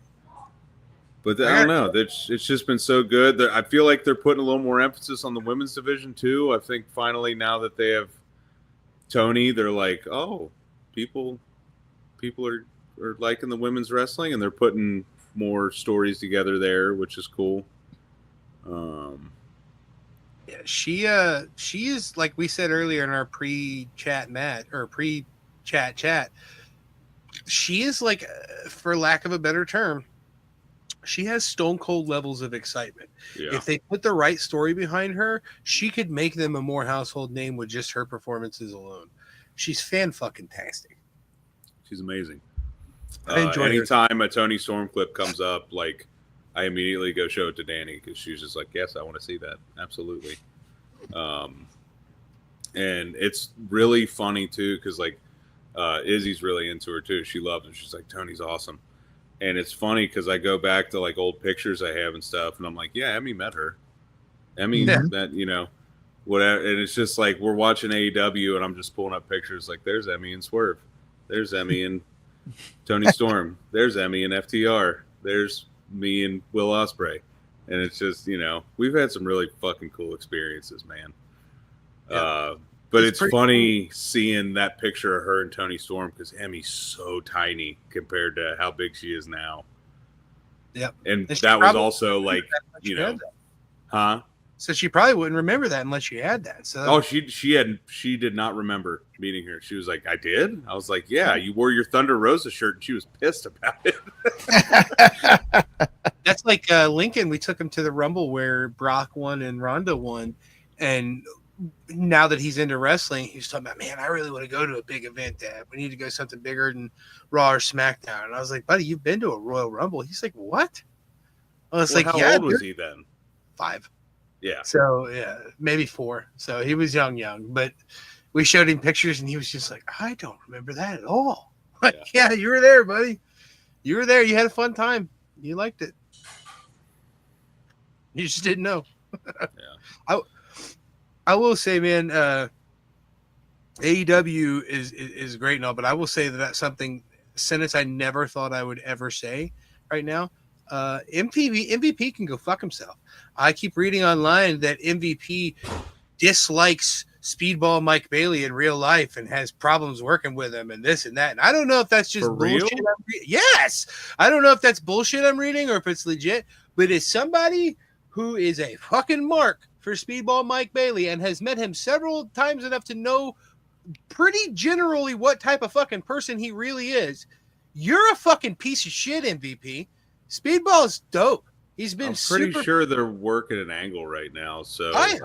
Speaker 3: But I don't know. It's just been so good. I feel like they're putting a little more emphasis on the women's division too. I think finally now that they have Tony, they're like, oh, people are liking the women's wrestling, and they're putting more stories together there, which is cool.
Speaker 4: Yeah, she is, like we said earlier in our pre-chat chat. She is like, for lack of a better term, she has stone cold levels of excitement. Yeah. If they put the right story behind her, she could make them a more household name with just her performances alone. She's fan-fucking-tastic.
Speaker 3: She's amazing. Anytime a Tony Storm clip comes up, like, I immediately go show it to Danny, because she's just like, yes, I want to see that. Absolutely. And it's really funny, too, because, like, Izzy's really into her, too. She loves him. She's like, Tony's awesome. And it's funny because I go back to, like, old pictures I have and stuff, and I'm like, yeah, Emmy met her. Emmy, that, whatever. And it's just like we're watching AEW, and I'm just pulling up pictures like, there's Emmy and Swerve. There's Emmy and Tony Storm. There's Emmy and FTR. There's me and Will Ospreay. And it's just, we've had some really fucking cool experiences, man. Yeah. But it's funny seeing that picture of her and Tony Storm, because Emmy's so tiny compared to how big she is now.
Speaker 4: Yep.
Speaker 3: And that was also like, huh?
Speaker 4: So she probably wouldn't remember that unless she had that. So
Speaker 3: she did not remember meeting her. She was like, I did? I was like, yeah, you wore your Thunder Rosa shirt, and she was pissed about it.
Speaker 4: That's like Lincoln. We took him to the Rumble where Brock won and Ronda won. And now that he's into wrestling, he's talking about, man, I really want to go to a big event, Dad. We need to go something bigger than Raw or SmackDown. And I was like, buddy, you've been to a Royal Rumble. He's like, what? I was like,
Speaker 3: how old was he then?
Speaker 4: 5.
Speaker 3: Yeah.
Speaker 4: So, yeah, maybe 4. So he was young. But we showed him pictures, and he was just like, I don't remember that at all. Like, yeah, you were there, buddy. You were there. You had a fun time. You liked it. You just didn't know.
Speaker 3: Yeah.
Speaker 4: I will say, man, AEW is great and all, but I will say that's something, sentence I never thought I would ever say right now. MVP can go fuck himself. I keep reading online that MVP dislikes Speedball Mike Bailey in real life and has problems working with him and this and that. And I don't know if that's just bullshit. Yes. I don't know if that's bullshit I'm reading or if it's legit, but as somebody who is a fucking mark for Speedball Mike Bailey and has met him several times enough to know pretty generally what type of fucking person he really is, you're a fucking piece of shit, MVP. Speedball's dope. He's been
Speaker 3: pretty sure they're working an angle right now. So
Speaker 4: I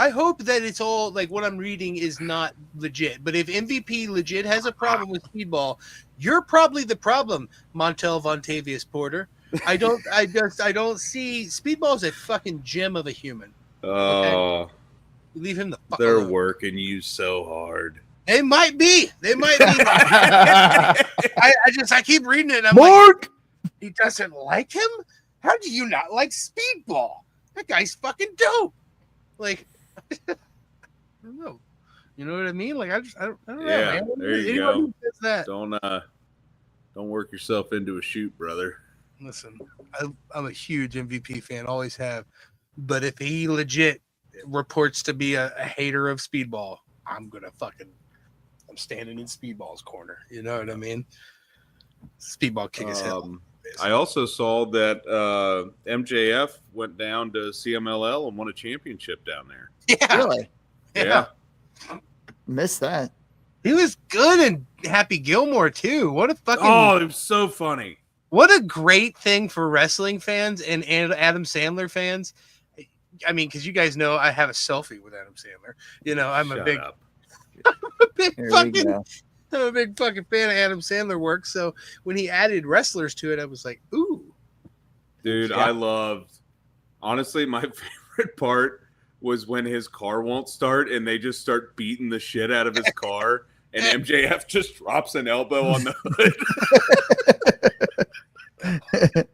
Speaker 4: hope that it's all like what I'm reading is not legit. But if MVP legit has a problem with Speedball, you're probably the problem, Montel Vontavious Porter. I don't see Speedball's a fucking gem of a human.
Speaker 3: Oh,
Speaker 4: okay? Leave him the fuck
Speaker 3: They're
Speaker 4: alone.
Speaker 3: Working you so hard.
Speaker 4: They might be. I keep reading it. And I'm like, he doesn't like him? How do you not like Speedball? That guy's fucking dope. Like, I don't know. You know what I mean? Like, I don't know.
Speaker 3: Yeah,
Speaker 4: man.
Speaker 3: there you go.
Speaker 4: Who does that?
Speaker 3: Don't work yourself into a shoot, brother.
Speaker 4: Listen, I'm a huge MVP fan, always have. But if he legit reports to be a hater of Speedball, I'm standing in Speedball's corner. You know what I mean? Speedball kick his head off.
Speaker 3: I also saw that MJF went down to CMLL and won a championship down there.
Speaker 4: Yeah.
Speaker 2: Really?
Speaker 3: Yeah.
Speaker 2: Missed that.
Speaker 4: He was good in Happy Gilmore too. What a fucking
Speaker 3: it was so funny.
Speaker 4: What a great thing for wrestling fans and Adam Sandler fans. I mean, because you guys know I have a selfie with Adam Sandler. You know, I'm a big fucking fan of Adam Sandler work. So when he added wrestlers to it, I was like, ooh.
Speaker 3: Dude, yeah. Honestly, my favorite part was when his car won't start and they just start beating the shit out of his car and MJF just drops an elbow on the hood.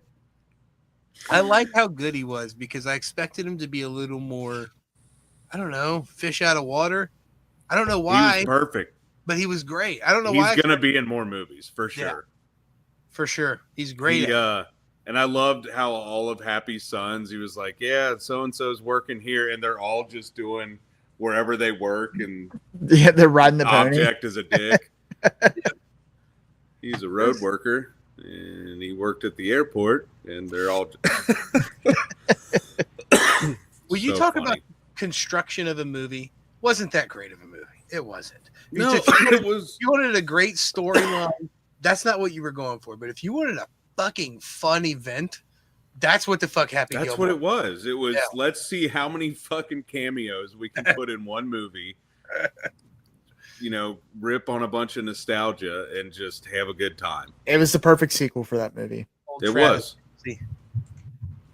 Speaker 4: I like how good he was because I expected him to be a little more, I don't know, fish out of water. I don't know why.
Speaker 3: He was perfect.
Speaker 4: But he was great. I don't know why.
Speaker 3: He's going to be in more movies, for sure. Yeah,
Speaker 4: for sure. He's great.
Speaker 3: And I loved how all of Happy's sons, he was like, yeah, so-and-so's working here, and they're all just doing wherever they work. And
Speaker 2: yeah, they're riding the pony.
Speaker 3: Object is a dick. He's a road worker, and he worked at the airport, and they're all
Speaker 4: Well, you talk about construction of a movie. Wasn't that great of a movie? It wasn't.
Speaker 3: No, it was.
Speaker 4: You wanted a great storyline. That's not what you were going for. But if you wanted a fucking fun event, that's what the fuck Happy Gilmore.
Speaker 3: That's what it was. It was, let's see how many fucking cameos we can put in one movie. You know, rip on a bunch of nostalgia and just have a good time.
Speaker 2: It was the perfect sequel for that movie.
Speaker 3: It was.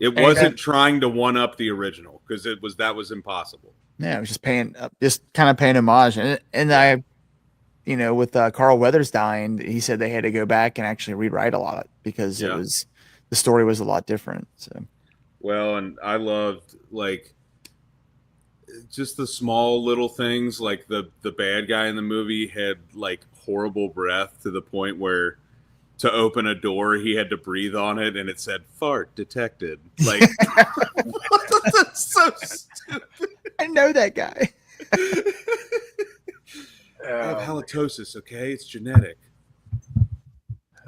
Speaker 3: It wasn't trying to one up the original because that was impossible.
Speaker 2: Yeah, it was just kind of paying homage, and I, you know, with Carl Weathers dying, he said they had to go back and actually rewrite a lot because the story was a lot different. So,
Speaker 3: well, and I loved like just the small little things, like the bad guy in the movie had like horrible breath to the point where to open a door he had to breathe on it and it said fart detected. Like, that's so stupid.
Speaker 2: I know that guy.
Speaker 3: I have halitosis, okay? It's genetic.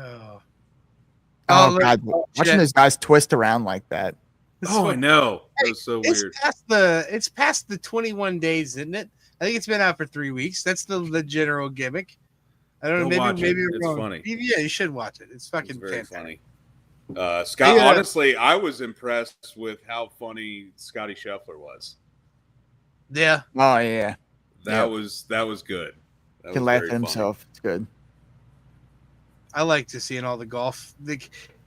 Speaker 2: Oh God. Watching those guys twist around like that.
Speaker 3: I know. It was so weird.
Speaker 4: It's past the 21 days, isn't it? I think it's been out for 3 weeks. That's the general gimmick. I don't know. Maybe
Speaker 3: it's funny.
Speaker 4: Yeah, you should watch it. It's fucking
Speaker 3: very
Speaker 4: fantastic.
Speaker 3: Funny. Scott, honestly, I was impressed with how funny Scotty Scheffler was.
Speaker 4: Yeah.
Speaker 2: Oh yeah.
Speaker 3: That was good.
Speaker 2: He can laugh at himself. It's good.
Speaker 4: I like to see in all the golf.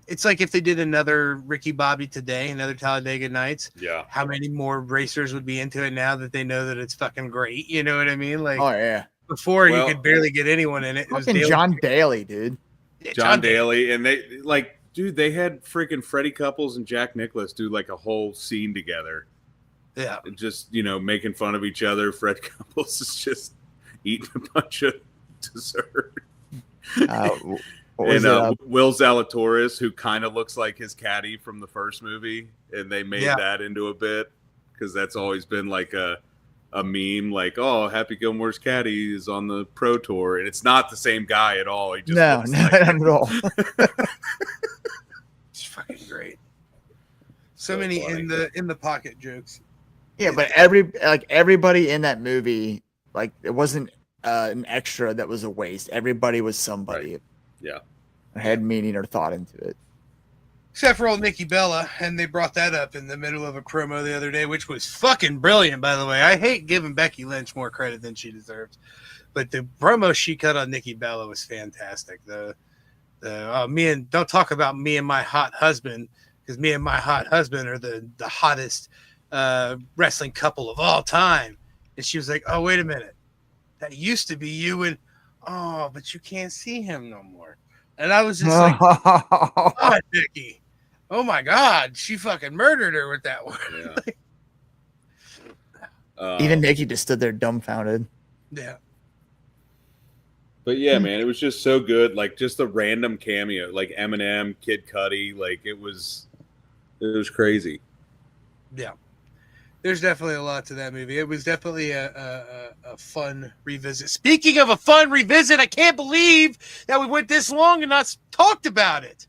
Speaker 4: It's like if they did another Ricky Bobby today, another Talladega Nights.
Speaker 3: Yeah.
Speaker 4: How many more racers would be into it now that they know that it's fucking great? You know what I mean? Like,
Speaker 2: oh yeah.
Speaker 4: Before you could barely get anyone in it. It was
Speaker 2: John Daly, dude.
Speaker 4: Yeah,
Speaker 3: John Daly, and they they had freaking Freddie Couples and Jack Nicklaus do like a whole scene together.
Speaker 4: Yeah,
Speaker 3: and just making fun of each other. Fred Couples is just eating a bunch of dessert. And Will Zalatoris, who kind of looks like his caddy from the first movie, and they made that into a bit because that's always been like a meme, like, oh, Happy Gilmore's caddy is on the pro tour, and it's not the same guy at all. He just
Speaker 2: not at all.
Speaker 4: It's fucking great. So many funny. in the pocket jokes.
Speaker 2: Yeah, but everybody in that movie, like, it wasn't an extra that was a waste. Everybody was somebody.
Speaker 3: Right. Yeah,
Speaker 2: had meaning or thought into it.
Speaker 4: Except for old Nikki Bella, and they brought that up in the middle of a promo the other day, which was fucking brilliant, by the way. I hate giving Becky Lynch more credit than she deserves, but the promo she cut on Nikki Bella was fantastic. Don't talk about me and my hot husband, because me and my hot husband are the hottest wrestling couple of all time. And she was like, oh, wait a minute. That used to be you, and but you can't see him no more. And I was just like, oh, Nikki. Oh my God, she fucking murdered her with that one.
Speaker 3: Yeah.
Speaker 2: Even Nikki just stood there dumbfounded.
Speaker 4: Yeah.
Speaker 3: But yeah, man, it was just so good. Like just the random cameo, like Eminem, Kid Cudi, like it was crazy.
Speaker 4: Yeah. There's definitely a lot to that movie. It was definitely a fun revisit. Speaking of a fun revisit, I can't believe that we went this long and not talked about it.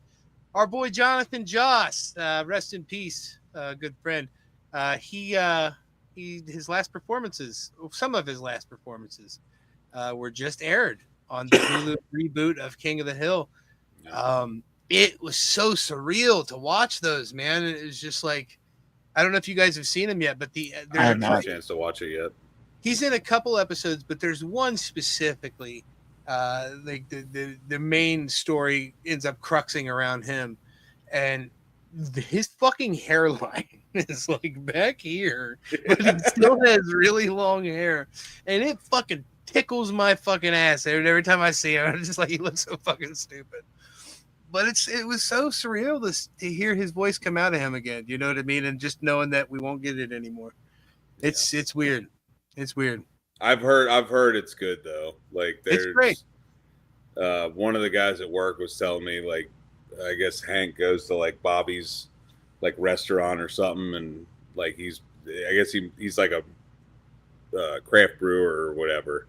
Speaker 4: Our boy Jonathan Joss, rest in peace, good friend. His last performances, some of his last performances, were just aired on the Hulu reboot of King of the Hill. It was so surreal to watch those, man. It was just like, I don't know if you guys have seen him yet, but
Speaker 3: I haven't had a chance to watch it yet.
Speaker 4: He's in a couple episodes, but there's one specifically. Like the main story ends up cruxing around him, and his fucking hairline is like back here, but he still has really long hair, and it fucking tickles my fucking ass every time I see him. I'm just like, he looks so fucking stupid. But it was so surreal to hear his voice come out of him again. You know what I mean? And just knowing that we won't get it anymore. It's weird. It's weird.
Speaker 3: I've heard it's good though. Like
Speaker 4: it's great.
Speaker 3: One of the guys at work was telling me, like, I guess Hank goes to like Bobby's like restaurant or something, and like he's like a craft brewer or whatever.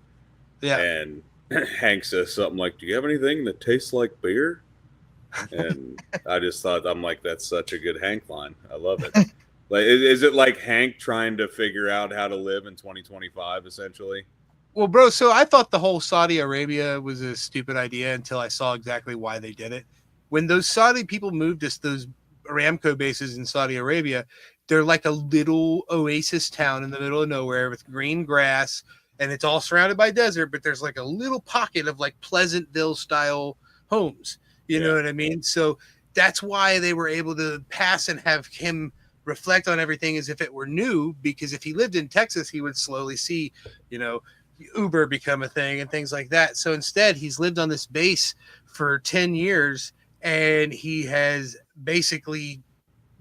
Speaker 4: Yeah.
Speaker 3: And Hank says something like, "Do you have anything that tastes like beer?" And I just thought, I'm like, that's such a good Hank line. I love it. Like, is it like Hank trying to figure out how to live in 2025, essentially?
Speaker 4: Well, bro, so I thought the whole Saudi Arabia was a stupid idea until I saw exactly why they did it. When those Saudi people moved to those Aramco bases in Saudi Arabia, they're like a little oasis town in the middle of nowhere with green grass, and it's all surrounded by desert, but there's like a little pocket of like Pleasantville style homes. You know what I mean? So that's why they were able to pass and have him reflect on everything as if it were new, because if he lived in Texas, he would slowly see, Uber become a thing and things like that. So instead, he's lived on this base for 10 years and he has basically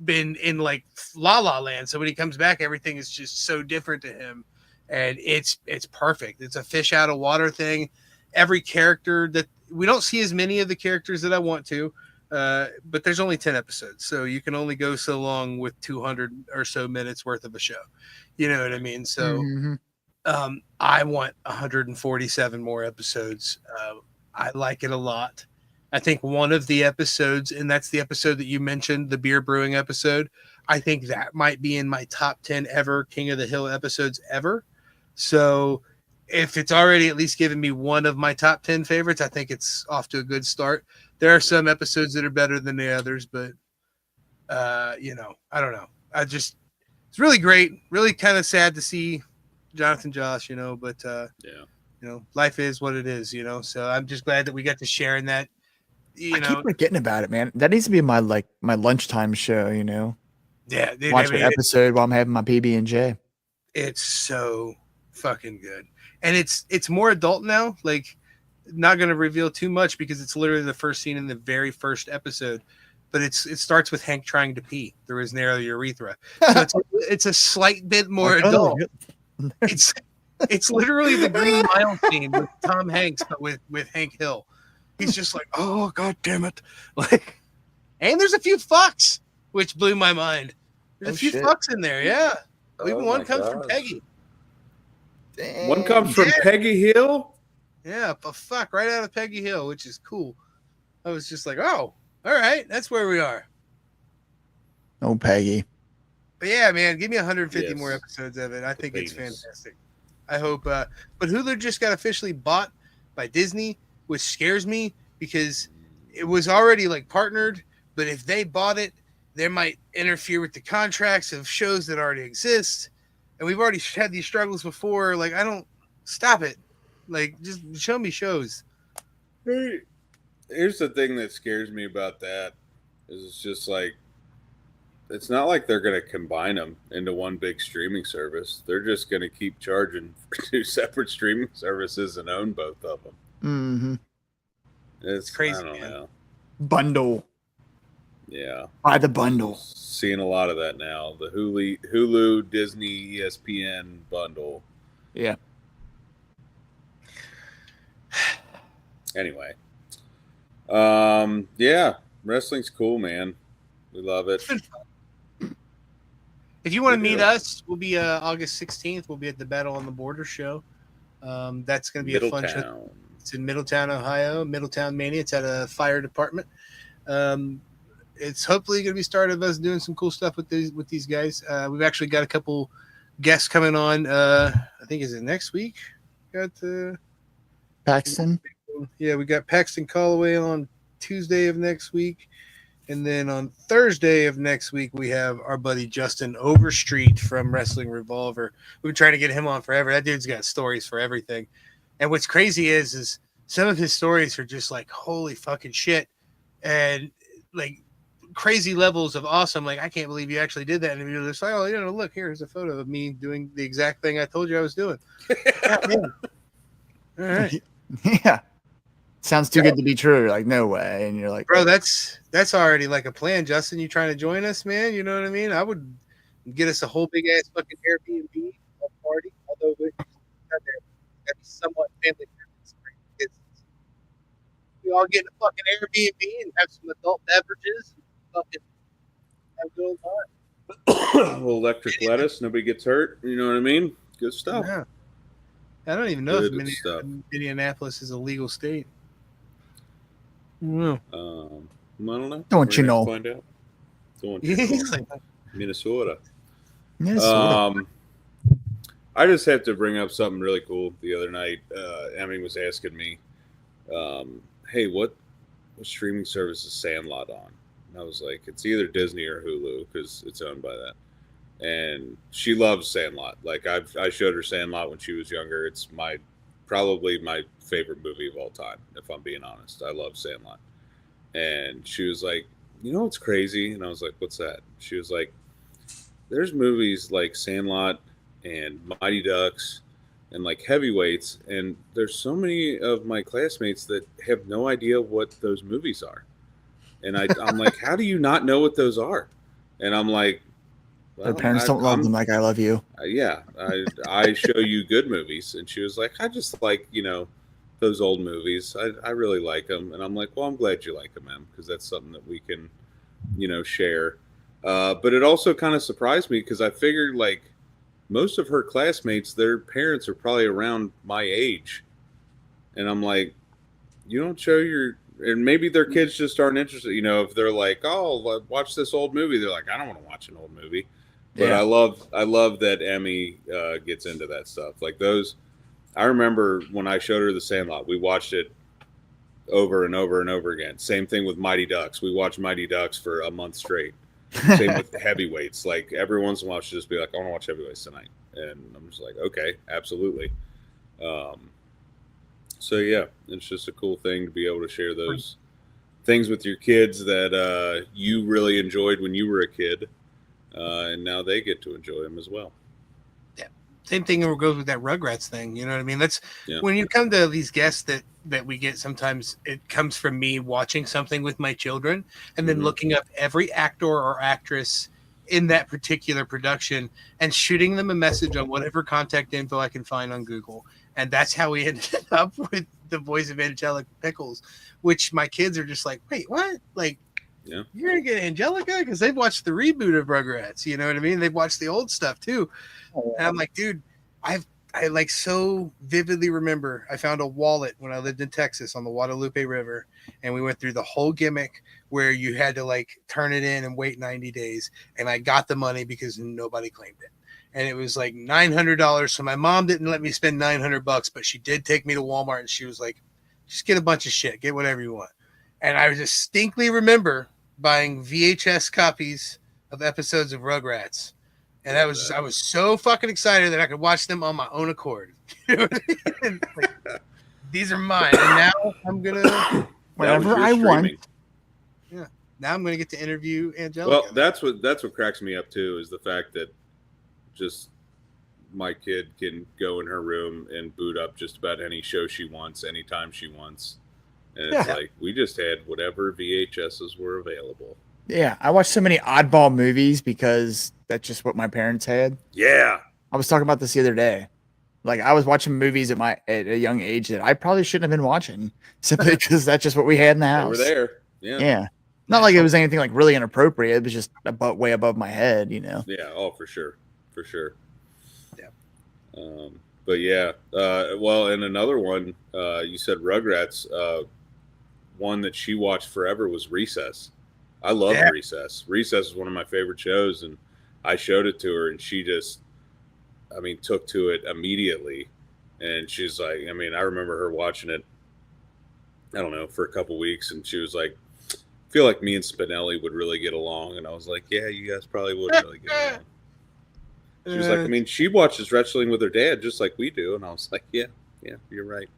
Speaker 4: been in like La La Land. So when he comes back, everything is just so different to him. And it's perfect. It's a fish out of water thing. Every character that we don't see as many of the characters that I want to, but there's only 10 episodes. So you can only go so long with 200 or so minutes worth of a show. You know what I mean? So I want 147 more episodes. I like it a lot. I think one of the episodes, and that's the episode that you mentioned, the beer brewing episode, I think that might be in my top 10 ever King of the Hill episodes ever. So if it's already at least given me one of my top 10 favorites, I think it's off to a good start. There are some episodes that are better than the others, but I don't know. It's really great. Really kind of sad to see Jonathan Joss, but life is what it is, so I'm just glad that we got to share in that.
Speaker 2: I keep forgetting about it, man. That needs to be my lunchtime show,
Speaker 4: Yeah, dude,
Speaker 2: watch an episode while I'm having my PB&J.
Speaker 4: It's so fucking good, and it's more adult now. Like, not going to reveal too much because it's literally the first scene in the very first episode. But it starts with Hank trying to pee through his narrow urethra, so it's a slight bit more adult. It's literally the Green Mile scene with Tom Hanks, but with Hank Hill. He's just like, oh god damn it! Like, and there's a few fucks, which blew my mind. There's a few fucks in there, yeah. Even one comes from Peggy.
Speaker 3: Dang. One comes from Peggy Hill.
Speaker 4: Yeah, a fuck right out of Peggy Hill, which is cool. I was just like, oh, all right, that's where we are.
Speaker 2: Oh, Peggy.
Speaker 4: But yeah, man, give me 150 more episodes of it. I think it's fantastic. I hope. But Hulu just got officially bought by Disney, which scares me because it was already like partnered. But if they bought it, they might interfere with the contracts of shows that already exist. And we've already had these struggles before. Like, I don't stop it. Like, just show me shows.
Speaker 3: Here's the thing that scares me about that is it's just like, it's not like they're going to combine them into one big streaming service. They're just going to keep charging for two separate streaming services and own both of them.
Speaker 2: Mm-hmm.
Speaker 3: It's
Speaker 4: crazy,
Speaker 3: I don't know.
Speaker 2: Bundle.
Speaker 3: Yeah.
Speaker 2: Buy the bundle.
Speaker 3: Seeing a lot of that now. The Hulu, Disney, ESPN bundle.
Speaker 2: Yeah.
Speaker 3: Anyway. Yeah. Wrestling's cool, man. We love it.
Speaker 4: If you want to
Speaker 3: We
Speaker 4: meet
Speaker 3: do.
Speaker 4: us, we'll be August 16th. We'll be at the Battle on the Border show. That's going to be a fun show.
Speaker 3: Middletown.
Speaker 4: It's in Middletown, Ohio. Middletown Mania. It's at a fire department. It's hopefully going to be started of us doing some cool stuff with these guys. We've actually got a couple guests coming on. I think is it next week? Got
Speaker 2: Paxton.
Speaker 4: yeah, we got Paxton Calloway on Tuesday of next week. And then on Thursday of next week, we have our buddy Justin Overstreet from Wrestling Revolver. We've been trying to get him on forever. That dude's got stories for everything. And what's crazy is some of his stories are just like, holy fucking shit. And like crazy levels of awesome. Like, I can't believe you actually did that. And you're just like, oh, look, here's a photo of me doing the exact thing I told you I was doing. All right.
Speaker 2: Yeah. Sounds too good to be true. Like, no way. And you're like,
Speaker 4: bro, that's already like a plan. Justin, you trying to join us, man? You know what I mean? I would get us a whole big ass fucking Airbnb party. Although that'd be somewhat family friendly. We all get a fucking Airbnb and have some adult beverages and fucking have a good time.
Speaker 3: Little electric lettuce, nobody gets hurt. You know what I mean? Good stuff.
Speaker 4: Yeah. I don't even know
Speaker 3: Good
Speaker 4: if
Speaker 3: stuff.
Speaker 4: Minneapolis is a legal state. I don't know.
Speaker 3: I don't know.
Speaker 2: Don't you know?
Speaker 3: Find out. Don't you know? Minnesota. I just have to bring up something really cool. The other night, Emmy was asking me, "Hey, what streaming service is Sandlot on?" And I was like, "It's either Disney or Hulu because it's owned by that." And she loves Sandlot. Like I showed her Sandlot when she was younger. It's probably my favorite movie of all time, if I'm being honest. I love Sandlot. And she was like, "You know what's crazy?" And I was like, "What's that?" She was like, "There's movies like Sandlot and Mighty Ducks and like Heavyweights, and there's so many of my classmates that have no idea what those movies are." And I'm like, "How do you not know what those are?" And I'm like,
Speaker 2: their parents don't love them like I love you.
Speaker 3: Yeah, I show you good movies. And she was like, "I just like, those old movies. I really like them." And I'm like, "Well, I'm glad you like them, Em, because that's something that we can, share." But it also kind of surprised me because I figured like most of her classmates, their parents are probably around my age. And I'm like, you don't show and maybe their kids just aren't interested. If they're like, "Oh, watch this old movie," they're like, "I don't want to watch an old movie." But
Speaker 2: Yeah.
Speaker 3: I love that Emmy gets into that stuff. Like those, I remember when I showed her The Sandlot, we watched it over and over and over again. Same thing with Mighty Ducks. We watched Mighty Ducks for a month straight. Same with Heavyweights. Like every once in a while, she'll just be like, "I want to watch Heavyweights tonight," and I'm just like, "Okay, absolutely." So yeah, it's just a cool thing to be able to share those things with your kids that you really enjoyed when you were a kid. And now they get to enjoy them as well.
Speaker 4: Yeah. Same thing goes with that Rugrats thing. You know what I mean? That's when you come to these guests that we get, sometimes it comes from me watching something with my children and then looking up every actor or actress in that particular production and shooting them a message on whatever contact info I can find on Google. And that's how we ended up with the voice of Angelica Pickles, which my kids are just like, "Wait, what?" Like,
Speaker 3: yeah,
Speaker 4: you're gonna get Angelica because they've watched the reboot of Rugrats. You know what I mean? They've watched the old stuff too. And I'm like, dude, I like so vividly remember I found a wallet when I lived in Texas on the Guadalupe River, and we went through the whole gimmick where you had to like turn it in and wait 90 days. And I got the money because nobody claimed it. And it was like $900. So my mom didn't let me spend $900, but she did take me to Walmart and she was like, "Just get a bunch of shit, get whatever you want." And I distinctly remember buying VHS copies of episodes of Rugrats. And I was so fucking excited that I could watch them on my own accord. Like, these are mine. And now I'm gonna
Speaker 2: whenever I want.
Speaker 4: Yeah. Now I'm gonna get to interview Angelica.
Speaker 3: Well, that's what cracks me up too, is the fact that just my kid can go in her room and boot up just about any show she wants, anytime she wants. And it's like, we just had whatever VHSs were available.
Speaker 2: Yeah, I watched so many oddball movies because that's just what my parents had.
Speaker 3: Yeah.
Speaker 2: I was talking about this the other day. Like, I was watching movies at a young age that I probably shouldn't have been watching simply because that's just what we had in the house.
Speaker 3: They were there. Yeah.
Speaker 2: Yeah. Not like it was anything like really inappropriate. It was just way above my head, you know.
Speaker 3: Yeah. Oh, for sure.
Speaker 4: Yeah.
Speaker 3: But yeah. Well, and another one. You said Rugrats. One that she watched forever was Recess. I love Recess. Recess is one of my favorite shows, and I showed it to her, and she just, took to it immediately. And she's like, I remember her watching it, I don't know, for a couple weeks, and she was like, I feel like me and Spinelli would really get along. And I was like, yeah, you guys probably would really get along. She was like, she watches wrestling with her dad just like we do. And I was like, yeah, you're right.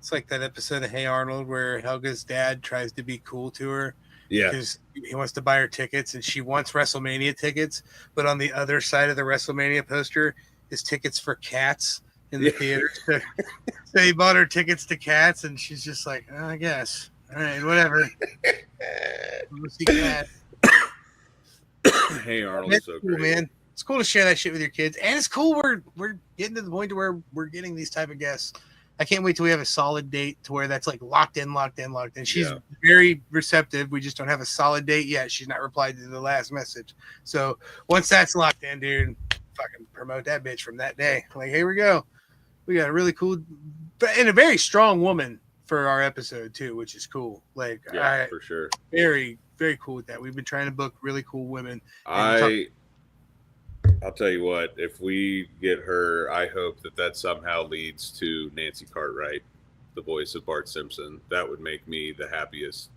Speaker 4: It's like that episode of Hey Arnold where Helga's dad tries to be cool to her.
Speaker 3: Yeah.
Speaker 4: Because he wants to buy her tickets and she wants WrestleMania tickets. But on the other side of the WrestleMania poster is tickets for cats in the theater. So he bought her tickets to cats and she's just like, oh, I guess. All right, whatever. We'll see cats.
Speaker 3: Hey Arnold, so
Speaker 4: cool,
Speaker 3: great,
Speaker 4: man. It's cool to share that shit with your kids. And it's cool we're getting to the point to where we're getting these type of guests. I can't wait till we have a solid date to where that's like locked in. She's very receptive. We just don't have a solid date yet. She's not replied to the last message. So once that's locked in, dude, fucking promote that bitch from that day. Like, here we go. We got a really cool and a very strong woman for our episode too, which is cool. Like,
Speaker 3: for sure.
Speaker 4: Very, very cool with that. We've been trying to book really cool women.
Speaker 3: I'll tell you what, if we get her, I hope that somehow leads to Nancy Cartwright, the voice of Bart Simpson. That would make me the happiest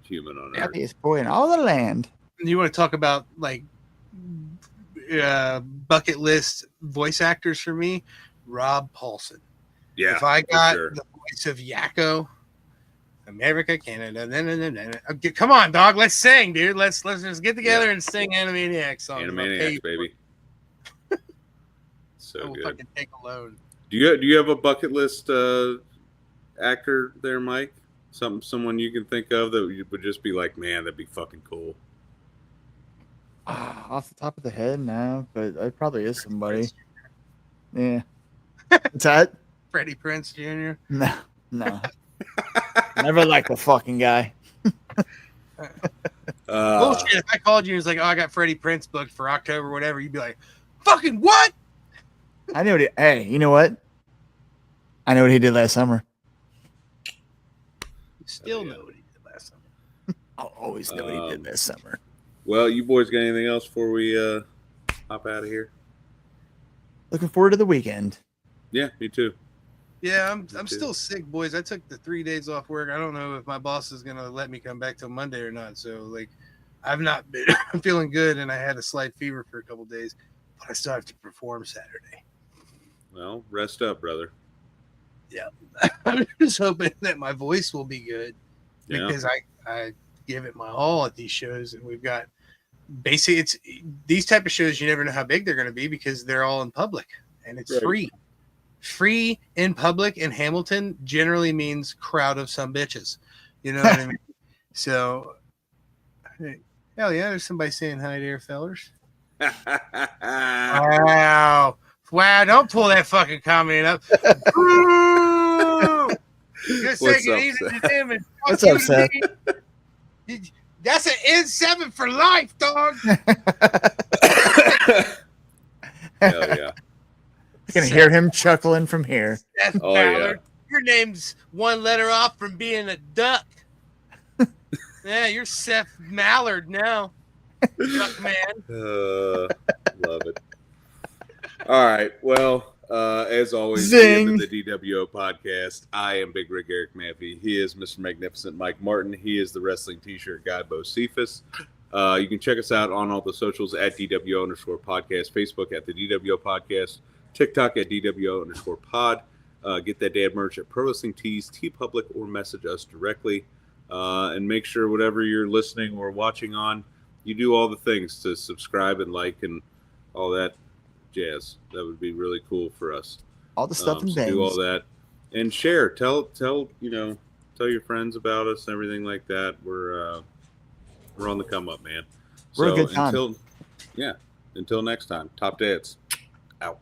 Speaker 3: human on earth.
Speaker 2: Happiest boy in all the land.
Speaker 4: You want to talk about like bucket list voice actors for me? Rob Paulson.
Speaker 3: Yeah.
Speaker 4: If I got the voice of Yakko, America, Canada, come on, dog. Let's sing, dude. Let's just get together and sing Animaniacs songs.
Speaker 3: Animaniacs, baby. So good.
Speaker 4: Fucking take a load.
Speaker 3: Do you have a bucket list actor there, Mike? Someone you can think of that would just be like, man, that'd be fucking cool.
Speaker 2: Off the top of the head, no, but it probably is somebody. Yeah. What's that?
Speaker 4: Freddie Prinze Jr.
Speaker 2: No. Never liked the fucking guy.
Speaker 4: Bullshit. If I called you and was like, oh, I got Freddie Prinze booked for October, whatever, you'd be like, fucking what?
Speaker 2: I knew what hey, you know what? I know what he did last summer.
Speaker 4: You still know what he did last summer.
Speaker 2: I'll always know what he did last summer.
Speaker 3: Well, you boys got anything else before we hop out of here?
Speaker 2: Looking forward to the weekend.
Speaker 3: Yeah, me too.
Speaker 4: Yeah, I'm still sick, boys. I took the 3 days off work. I don't know if my boss is gonna let me come back till Monday or not. So like, I've not been I'm feeling good, and I had a slight fever for a couple days, but I still have to perform Saturday.
Speaker 3: Well, rest up, brother.
Speaker 4: Yeah, I'm just hoping that my voice will be good because I give it my all at these shows, and we've got basically it's these type of shows. You never know how big they're going to be because they're all in public and it's free. Free in public in Hamilton generally means crowd of some bitches. You know what I mean? So, hell yeah, there's somebody saying hi there, fellers. Wow, don't pull that fucking comment up. Just take it easy to them and
Speaker 2: what's up, Seth?
Speaker 4: That's an N7 for life, dog.
Speaker 3: Hell yeah.
Speaker 2: I can hear him chuckling from here.
Speaker 4: Seth Ballard. Your name's one letter off from being a duck. Yeah, you're Seth Mallard now. Duck man.
Speaker 3: Love it. All right. Well, as always,
Speaker 2: Zing.
Speaker 3: the dWo podcast. I am Big Rig Eric Maffey. He is Mr. Magnificent Mike Martin. He is the wrestling t-shirt guy, Bo Cephas. You can check us out on all the socials at dWo_podcast, Facebook at the dWo podcast, TikTok at dWo_pod. Get that dad merch at Pro Wrestling Tees, TeePublic, or message us directly. And make sure whatever you're listening or watching on, you do all the things to subscribe and like and all that jazz. That would be really cool for us.
Speaker 2: All the stuff and things.
Speaker 3: Do all that and share. Tell your friends about us and everything like that. We're on the come up, man.
Speaker 2: We're a good time.
Speaker 3: Until next time. Top dads. Out.